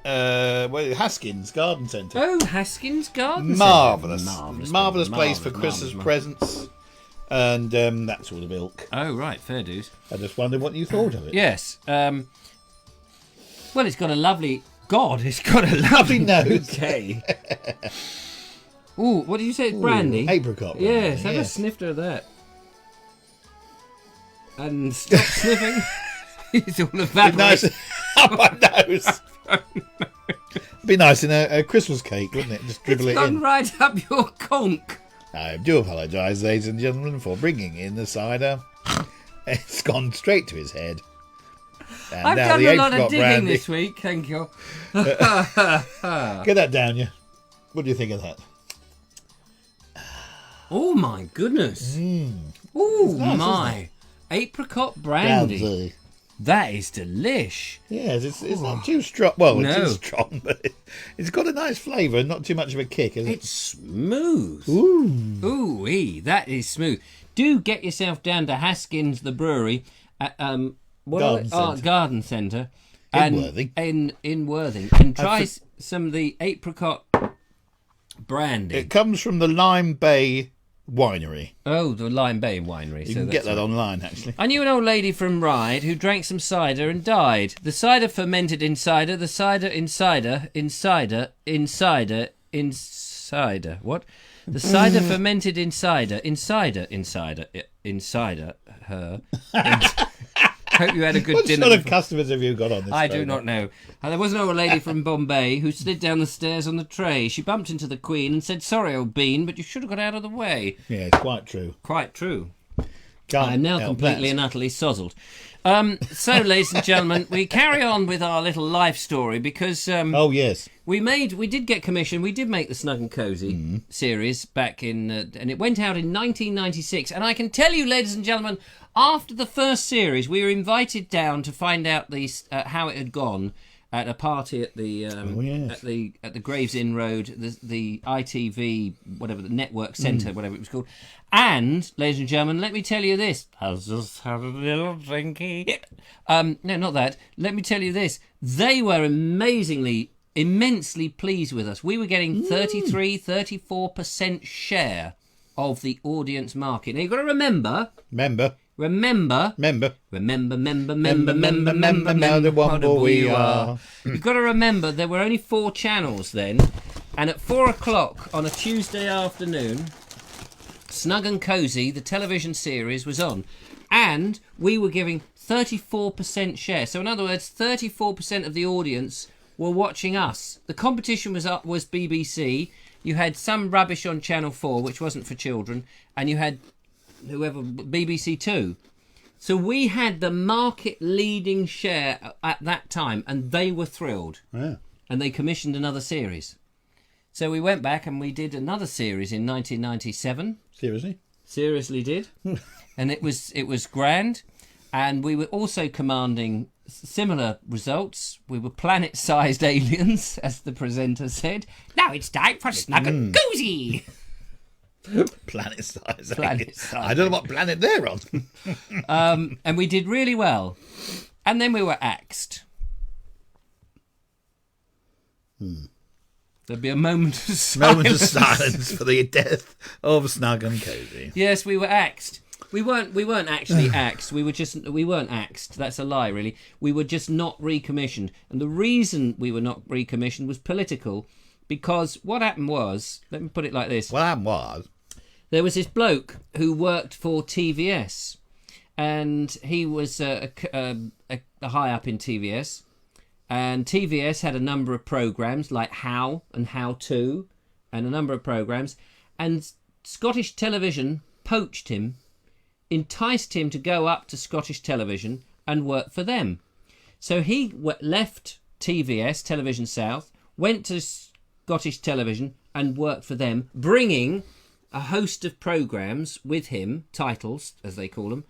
S2: Haskins Garden Centre.
S1: Oh, Haskins Garden
S2: Marvellous.
S1: Centre.
S2: Marvellous place for Christmas presents. And that sort of ilk.
S1: Oh, right, fair dues.
S2: I just wondered what you thought of it.
S1: Yes. Well, it's got a lovely... God, it's got a lovely
S2: nose.
S1: Okay. Ooh, what did you say? It's brandy?
S2: Apricot.
S1: Yes, have a snifter of that. And stop sniffing. It's all evaporated.
S2: Nice. Up my nose. Be nice in a Christmas cake, wouldn't it? Just dribble
S1: It's
S2: it
S1: gone
S2: in.
S1: right up your conch.
S2: I do apologise, ladies and gentlemen, for bringing in the cider. It's gone straight to his head. And
S1: I've
S2: now
S1: done
S2: the
S1: a lot of
S2: apricot
S1: digging
S2: brandy.
S1: this week, thank you.
S2: Get that down, you. What do you think of that?
S1: Oh my goodness. Oh
S2: nice,
S1: my. Apricot brandy.
S2: Brandy.
S1: That is delish.
S2: Yes, it's not too strong. Well,
S1: No.
S2: it is strong, but it's got a nice flavour and not too much of a kick, is it?
S1: It's smooth.
S2: Ooh.
S1: Ooh-wee, that is smooth. Do get yourself down to Haskins, the brewery, at Garden Centre.
S2: In Worthing.
S1: In Worthing. And try some of the apricot brandy.
S2: It comes from the Lime Bay Winery.
S1: Oh, the Lime Bay Winery.
S2: You can get that online, actually.
S1: I knew an old lady from Ryde who drank some cider and died. The cider fermented in cider, the cider in cider, in cider, in cider, in cider. What? The cider fermented in cider, in cider, in cider, in cider, her. Hope you had a good
S2: What dinner.
S1: dinner.
S2: What sort of customers have you got on this
S1: I do
S2: program?
S1: not know. There was an old lady from Bombay who slid down the stairs on the tray. She bumped into the Queen and said, "Sorry, old bean, but you should have got out of the way."
S2: Yeah, it's quite true.
S1: Quite true.
S2: Can't
S1: I'm now
S2: help
S1: completely
S2: that.
S1: and utterly sozzled. So, ladies and gentlemen, we carry on with our little life story because
S2: Oh, yes.
S1: we did get commissioned. We did make the Snug and Cozy series back in, and it went out in 1996. And I can tell you, ladies and gentlemen, after the first series, we were invited down to find out how it had gone at a party at the at the Graves Inn Road, the ITV, whatever, the Network Centre, whatever it was called. And, ladies and gentlemen, let me tell you this. I'll just have a little drinky. No, not that. Let me tell you this. They were immensely pleased with us. We were getting 34% share of the audience market. Now, you've got to remember,
S2: Member.
S1: now
S2: the womble we are.
S1: You've got to remember there were only 4 channels then, and at 4 o'clock on a Tuesday afternoon, Snug and Cozy, the television series, was on, and we were giving 34% share. So in other words, 34% of the audience were watching us. The competition was BBC. You had some rubbish on Channel 4, which wasn't for children, and you had BBC 2. So we had the market-leading share at that time, and they were thrilled.
S2: Yeah.
S1: And they commissioned another series. So we went back and we did another series in 1997.
S2: Seriously?
S1: Seriously did. And it was grand. And we were also commanding similar results. We were planet-sized aliens, as the presenter said. Now it's time for Snug and Cozy.
S2: Planet size.
S1: Planet size.
S2: I don't know what planet they're on.
S1: And we did really well. And then we were axed. There'd be a moment of silence.
S2: Moment of silence for the death of Snug and Cozy.
S1: Yes, we were axed. We weren't actually axed. We weren't axed. That's a lie, really. We were just not recommissioned. And the reason we were not recommissioned was political, because what happened was, let me put it like this.
S2: What happened was,
S1: there was this bloke who worked for TVS, and he was a high up in TVS, and TVS had a number of programs like How and How To, and a number of programs, and Scottish Television poached him, enticed him to go up to Scottish Television and work for them. So he left TVS, Television South, went to Scottish Television and worked for them, bringing a host of programmes with him, titles, as they call them,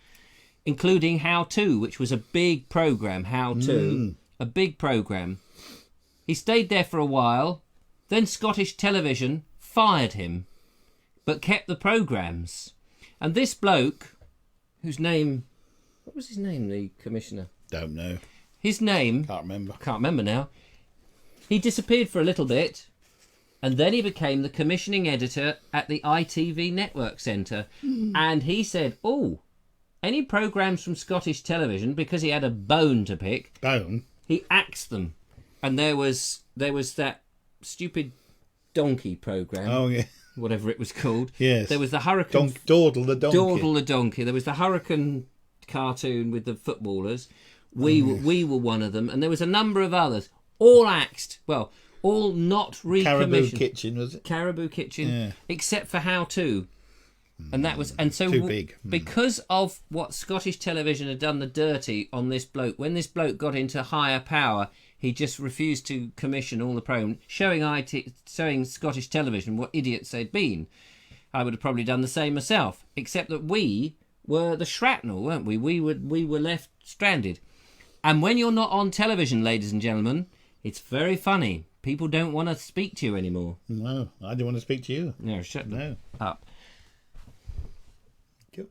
S1: including How To, which was a big programme, How To, a big programme. He stayed there for a while, then Scottish Television fired him, but kept the programmes. And this bloke, whose name... What was his name, the commissioner?
S2: don't know.
S1: His name...
S2: Can't remember.
S1: Can't remember now. He disappeared for a little bit, and then he became the commissioning editor at the ITV Network Centre. And he said, any programmes from Scottish Television, because he had a bone to pick,
S2: Bone?
S1: he axed them, and there was that stupid donkey program.
S2: Oh yeah,
S1: whatever it was called.
S2: yes.
S1: There was the hurricane.
S2: Dawdle the donkey.
S1: Dawdle the donkey. There was the hurricane cartoon with the footballers. We were one of them, and there was a number of others, all axed. Well, all not recommissioned.
S2: Caribou Kitchen, was it?
S1: Caribou Kitchen,
S2: Yeah.
S1: except for How To. And that was, and so
S2: Too big.
S1: because of what Scottish television had done the dirty on this bloke. When this bloke got into higher power, he just refused to commission all the program, showing Scottish television what idiots they'd been. I would have probably done the same myself, except that we were the shrapnel, weren't we? We were left stranded. And when you're not on television, ladies and gentlemen, it's very funny. People don't want to speak to you anymore.
S2: No, I didn't want to speak to you.
S1: No, shut up.
S2: Cool.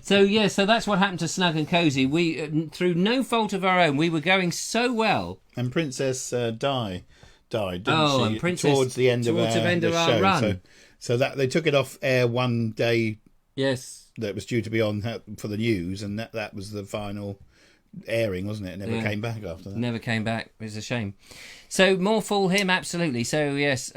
S1: So that's what happened to Snug and Cozy. We, through no fault of our own, we were going so well.
S2: And Princess died, didn't she?
S1: And Princess
S2: towards the end of our show.
S1: run.
S2: So that they took it off air one day.
S1: Yes.
S2: That was due to be on for the news, and that was the final airing, wasn't it? It never came back after that.
S1: Never came back. It was a shame. So more fool him, absolutely. So yes,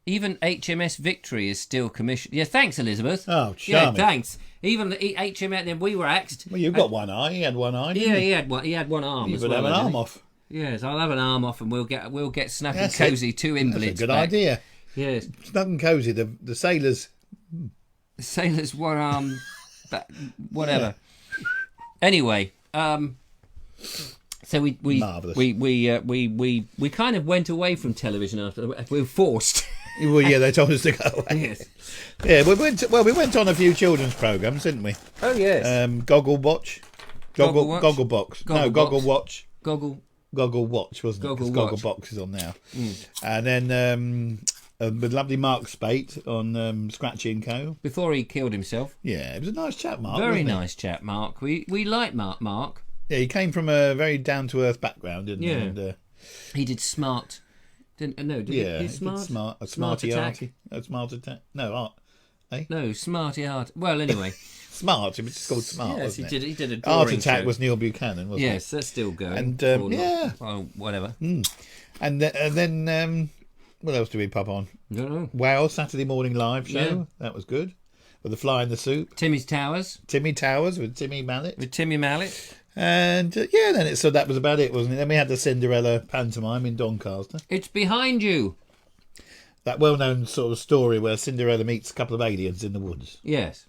S1: even HMS Victory is still commissioned. Yeah, thanks, Elizabeth.
S2: Oh,
S1: Yeah,
S2: charming.
S1: thanks. Even the HMS, then we were axed.
S2: Well, you've got one eye. He had one eye. Didn't
S1: He had one arm.
S2: You
S1: as
S2: would
S1: well,
S2: have an
S1: didn't
S2: arm
S1: he?
S2: off.
S1: Yes, I'll have an arm off, and we'll get Snug and
S2: That's
S1: Cozy, two invalids.
S2: That's a good
S1: back.
S2: idea.
S1: Yes,
S2: Snug and Cozy, the sailors.
S1: sailors one arm, whatever. Anyway, so we
S2: Marvellous.
S1: we kind of went away from television after we were forced.
S2: Well, yeah, they told us to go away.
S1: Yes.
S2: Yeah, we went on a few children's programs, didn't we?
S1: Oh yes.
S2: Goggle Watch.
S1: Goggle Watch?
S2: Goggle Box.
S1: Goggle
S2: No,
S1: Box.
S2: Goggle Watch.
S1: Goggle
S2: Watch, wasn't it?
S1: Goggle
S2: 'Cause
S1: Watch.
S2: Goggle Box is on now. And then with lovely Mark Spate on Scratchy and Co.
S1: before he killed himself.
S2: Yeah, it was a nice chap, Mark.
S1: Very
S2: wasn't he?
S1: nice chap, Mark. We like Mark.
S2: Yeah, he came from a very down to earth background, didn't
S1: Yeah.
S2: he? And,
S1: He did smart. Did
S2: yeah,
S1: he
S2: he
S1: smart?
S2: did smart, a
S1: Smart
S2: smarty
S1: Attack?
S2: arty, a smart attack. No, art.
S1: No, smarty art. Well, anyway.
S2: Smart. It was just called Smart.
S1: Yes,
S2: wasn't
S1: he did a drawing
S2: Art Attack
S1: show.
S2: was Neil Buchanan, wasn't it?
S1: Yes, that's still going.
S2: And,
S1: Or not.
S2: yeah.
S1: Well, whatever.
S2: And then what else did we pop on?
S1: I don't know.
S2: Wow, Saturday Morning Live show.
S1: Yeah.
S2: That was good. With the Fly in the Soup.
S1: Timmy's Towers
S2: Timmy Towers with Timmy Mallet.
S1: with Timmy Mallet.
S2: And then so that was about it, wasn't it? Then we had the Cinderella pantomime in Doncaster.
S1: It's behind you.
S2: That well-known sort of story where Cinderella meets a couple of aliens in the woods.
S1: Yes.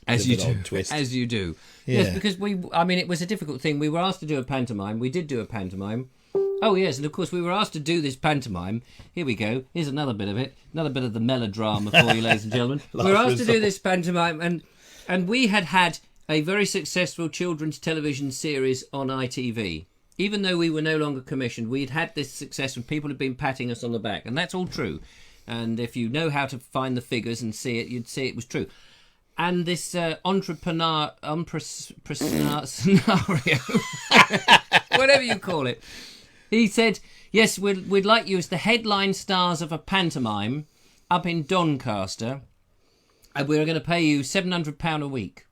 S1: As
S2: a
S1: you
S2: bit
S1: do.
S2: odd twist.
S1: As you do.
S2: Yeah.
S1: Yes, because it was a difficult thing. We were asked to do a pantomime. We did do a pantomime. Oh, yes, and of course we were asked to do this pantomime. Here we go. Here's another bit of it. Another bit of the melodrama for you, ladies and gentlemen. We were asked to do this pantomime, and we had a very successful children's television series on ITV. Even though we were no longer commissioned, we'd had this success and people had been patting us on the back. And that's all true. And if you know how to find the figures and see it, you'd see it was true. And this entrepreneur scenario, whatever you call it, he said, yes, we'd like you as the headline stars of a pantomime up in Doncaster, and we're going to pay you £700 a week.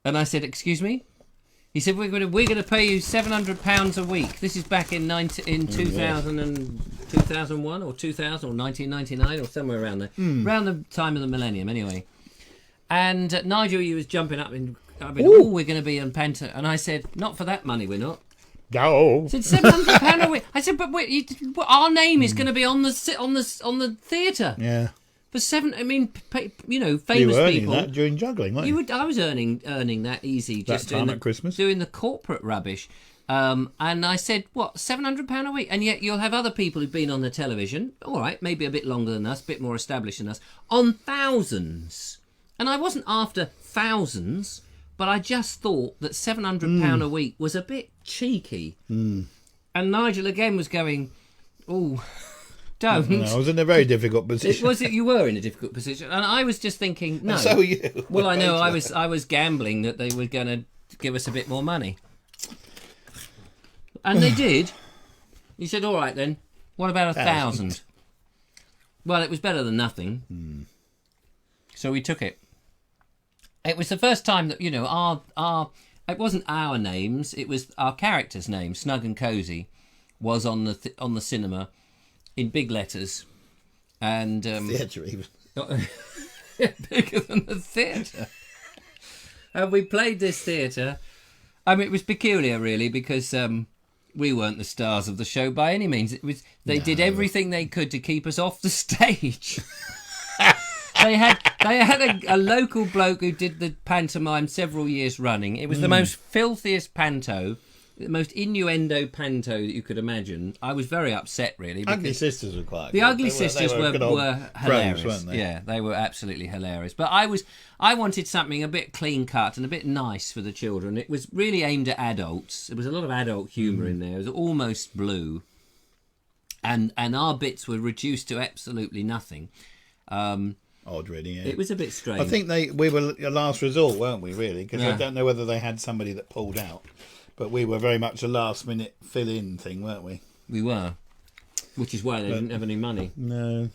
S1: And I said, excuse me? He said, we're going to pay you £700 a week. This is back in 2001 or 2000 or 1999 or somewhere around there. Around the time of the millennium, anyway. And Nigel, he was jumping up and we're going to be on Penta. And I said, not for that money, we're not.
S2: No.
S1: I said, £700 a week. I said, but wait, our name is going to be on the theatre.
S2: Yeah.
S1: For famous
S2: You were earning
S1: people.
S2: that during juggling, weren't you?
S1: I was earning that easy
S2: That
S1: just
S2: time at Christmas?
S1: doing the corporate rubbish. And I said, what, £700 a week? And yet you'll have other people who've been on the television, all right, maybe a bit longer than us, a bit more established than us, on thousands. And I wasn't after thousands, but I just thought that £700 a week was a bit cheeky. And Nigel again was going, oh, don't.
S2: No, I was in a very difficult position.
S1: You were in a difficult position, and I was just thinking, no.
S2: And so were you.
S1: Well, I know I was gambling that they were going to give us a bit more money, and they did. He said, "All right then. What about 1,000?" Well, it was better than nothing, so we took it. It was the first time that, our it wasn't our names, it was our characters' names. Snug and Cozy was on the cinema in big letters, and
S2: Theatre even.
S1: bigger than the theatre. And we played this theatre. I mean, it was peculiar, really, because we weren't the stars of the show by any means. They did everything they could to keep us off the stage. They had a local bloke who did the pantomime several years running. It was the most filthiest panto, the most innuendo panto that you could imagine. I was very upset, really.
S2: Ugly Sisters were quite
S1: The
S2: good.
S1: Ugly Sisters were hilarious.
S2: Weren't they?
S1: Yeah, they were absolutely hilarious. But I wanted something a bit clean cut and a bit nice for the children. It was really aimed at adults. There was a lot of adult humour in there. It was almost blue. And our bits were reduced to absolutely nothing.
S2: Odd, really. Yeah.
S1: It was a bit strange.
S2: I think we were a last resort, weren't we? Really, because I don't know whether they had somebody that pulled out, but we were very much a last-minute fill-in thing, weren't we?
S1: We were, which is why they didn't have any money.
S2: No.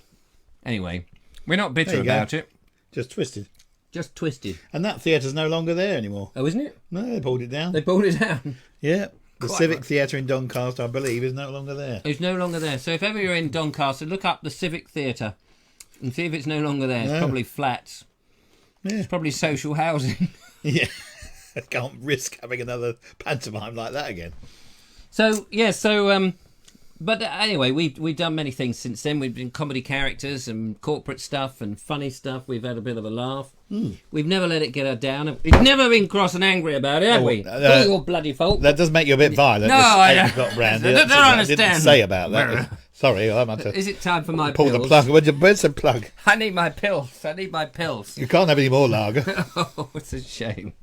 S1: Anyway, we're not bitter about it.
S2: Just twisted.
S1: Just twisted.
S2: And that theatre's no longer there anymore.
S1: Oh, isn't it?
S2: No, they pulled it down.
S1: They pulled it down.
S2: Yeah. The
S1: Quite
S2: Civic
S1: right.
S2: Theatre in Doncaster, I believe, is no longer there.
S1: It's no longer there. So if ever you're in Doncaster, look up the Civic Theatre and see if it's no longer there. It's probably flats.
S2: Yeah.
S1: It's probably social housing.
S2: Yeah. I can't risk having another pantomime like that again.
S1: So but anyway, we've done many things since then. We've been comedy characters and corporate stuff and funny stuff. We've had a bit of a laugh. We've never let it get us down. We've never been cross and angry about it, have we? All your bloody fault.
S2: That does make you a bit violent.
S1: No, I don't.
S2: Got round
S1: I
S2: it.
S1: don't
S2: I
S1: understand.
S2: didn't say about that. Sorry, I'm had to
S1: Is it time for my
S2: pull
S1: pills?
S2: the plug. Where's the plug?
S1: I need my pills.
S2: You can't have any more lager.
S1: Oh, it's a shame.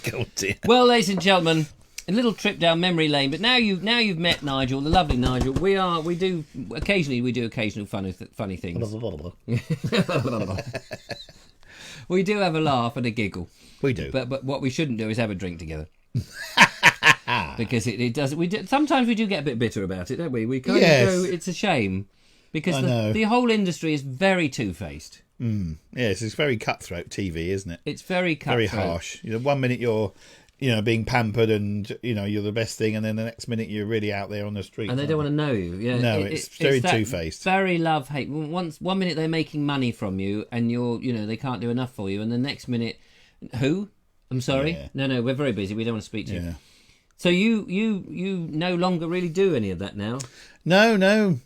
S2: God dear.
S1: Well, ladies and gentlemen, a little trip down memory lane. But now you've met Nigel, the lovely Nigel. We do occasional funny things. We do have a laugh and a giggle.
S2: We do.
S1: But what we shouldn't do is have a drink together. Because it does. Sometimes we do get a bit bitter about it, don't we? We kind of go, it's a shame. Because the whole industry is very two-faced.
S2: Yes, it's very cutthroat TV, isn't it?
S1: It's very cutthroat.
S2: Very harsh. 1 minute you're, being pampered and, you're the best thing, and then the next minute you're really out there on the street.
S1: And they don't want to know you. Yeah,
S2: No, it's very
S1: that
S2: two-faced.
S1: Very love-hate. 1 minute they're making money from you and they can't do enough for you, and the next minute, who? I'm sorry?
S2: Yeah.
S1: No, we're very busy. We don't want to speak to you.
S2: Yeah.
S1: So you no longer really do any of that now?
S2: No.
S1: No.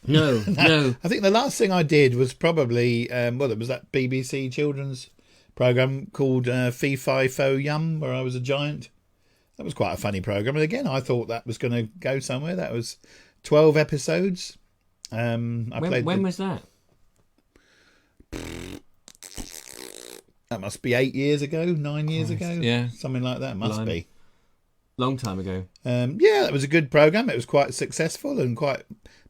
S2: I think the last thing I did was probably, it was that BBC children's programme called Fee Fi Fo Yum, where I was a giant. That was quite a funny programme. And again, I thought that was going to go somewhere. That was 12 episodes. When
S1: was that?
S2: That must be 8 years ago, 9 years ago.
S1: Yeah.
S2: Something like that. Must be.
S1: Long time ago.
S2: Yeah, it was a good programme. It was quite successful and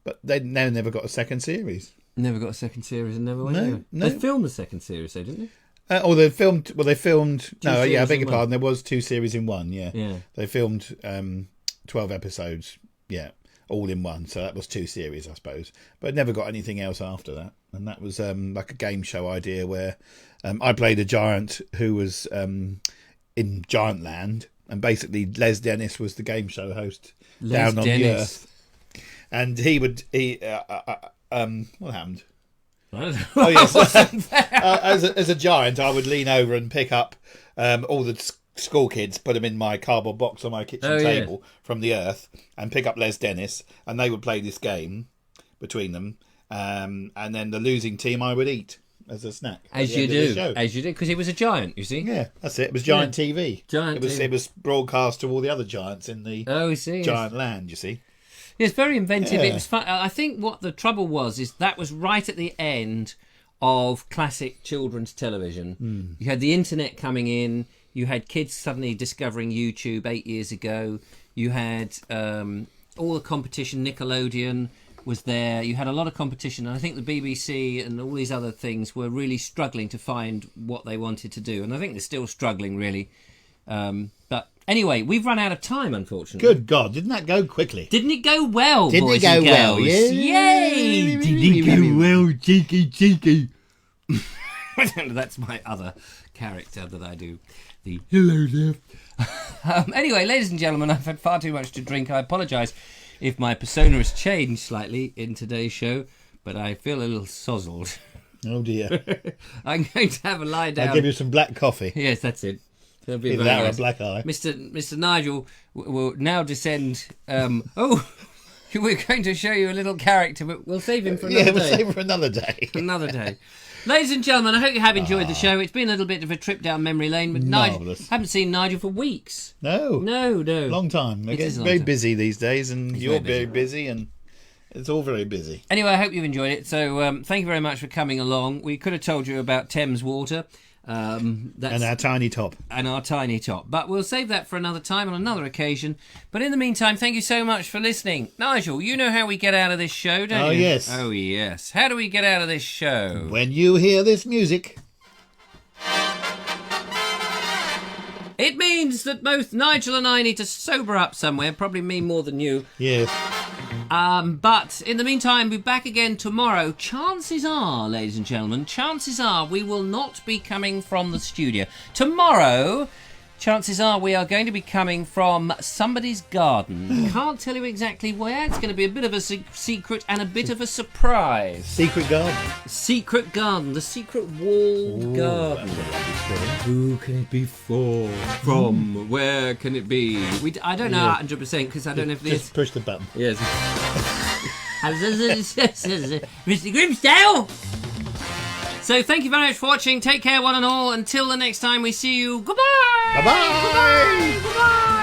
S2: but they never got a second series.
S1: Never got a second series and never went
S2: No,
S1: anywhere.
S2: no.
S1: They filmed the second series, though, didn't they?
S2: They filmed. Well, they filmed. No,
S1: series
S2: I beg
S1: in
S2: your
S1: one.
S2: pardon. There was 2 series in one. Yeah.
S1: Yeah.
S2: They filmed 12 episodes. Yeah, all in one. So that was 2 series, I suppose. But never got anything else after that. And that was like a game show idea where I played a giant who was in Giant Land, and basically Les Dennis was the game show host down on the earth. And what happened?
S1: I don't know.
S2: Oh yes, as a giant, I would lean over and pick up all the school kids, put them in my cardboard box on my kitchen table from the earth, and pick up Les Dennis, and they would play this game between them, and then the losing team I would eat as a snack.
S1: As you do, because he was a giant. You see.
S2: Yeah, that's it. It was Giant TV.
S1: Giant.
S2: It was broadcast to all the other giants in the Giant Land. You see.
S1: It's very inventive.
S2: Yeah.
S1: It was fun. I think what the trouble was is that was right at the end of classic children's television. You had the internet coming in. You had kids suddenly discovering YouTube 8 years ago. You had all the competition. Nickelodeon was there. You had a lot of competition. And I think the BBC and all these other things were really struggling to find what they wanted to do. And I think they're still struggling, really. But anyway, we've run out of time, unfortunately.
S2: Good God, didn't that go quickly?
S1: Didn't it go well,
S2: Didn't
S1: boys
S2: it go
S1: and
S2: well?
S1: girls?
S2: Yeah.
S1: Yay!
S2: Did it go
S1: well, cheeky? That's my other character that I do. The hello there. Anyway, ladies and gentlemen, I've had far too much to drink. I apologise if my persona has changed slightly in today's show, but I feel a little sozzled.
S2: Oh dear.
S1: I'm going to have a lie down.
S2: I'll give you some black coffee.
S1: Yes, that's it. That'll be
S2: Either
S1: very
S2: that or a
S1: nice.
S2: black eye.
S1: Mr. Nigel will now descend. Oh, we're going to show you a little character, but we'll save him for another
S2: Yeah, we'll
S1: day.
S2: save it for another day.
S1: Another day. Ladies and gentlemen, I hope you have enjoyed the show. It's been a little bit of a trip down memory lane, but Nigel,
S2: Marvellous.
S1: haven't seen Nigel for weeks.
S2: No.
S1: No.
S2: Long time.
S1: It
S2: It
S1: is
S2: gets
S1: a long
S2: very
S1: time.
S2: busy these days, and you're
S1: very
S2: very busy, and it's all very busy.
S1: Anyway, I hope you've enjoyed it. So thank you very much for coming along. We could have told you about Thames Water. That's,
S2: And our tiny top.
S1: and our tiny top. But we'll save that for another time on another occasion. But in the meantime, thank you so much for listening. Nigel, you know how we get out of this show, don't
S2: Oh,
S1: you?
S2: yes.
S1: Oh, yes. How do we get out of this show?
S2: When you hear this music,
S1: It means that both Nigel and I need to sober up somewhere, probably me more than you.
S2: yes,
S1: But in the meantime, we'll be back again tomorrow. Chances are, ladies and gentlemen, chances are we will not be coming from the studio. Tomorrow, chances are we are going to be coming from somebody's garden. Can't tell you exactly where. It's going to be a bit of a secret and a bit of a surprise.
S2: secret garden.
S1: Secret garden, the secret walled garden. Who can it be for? From? Where can it be? I don't know 100% because I don't know if this...
S2: Just push the button.
S1: Yes. Mr. Grimsdale! So thank you very much for watching. Take care, one and all. Until the next time we see you. Goodbye!
S2: Bye-bye!
S1: Goodbye!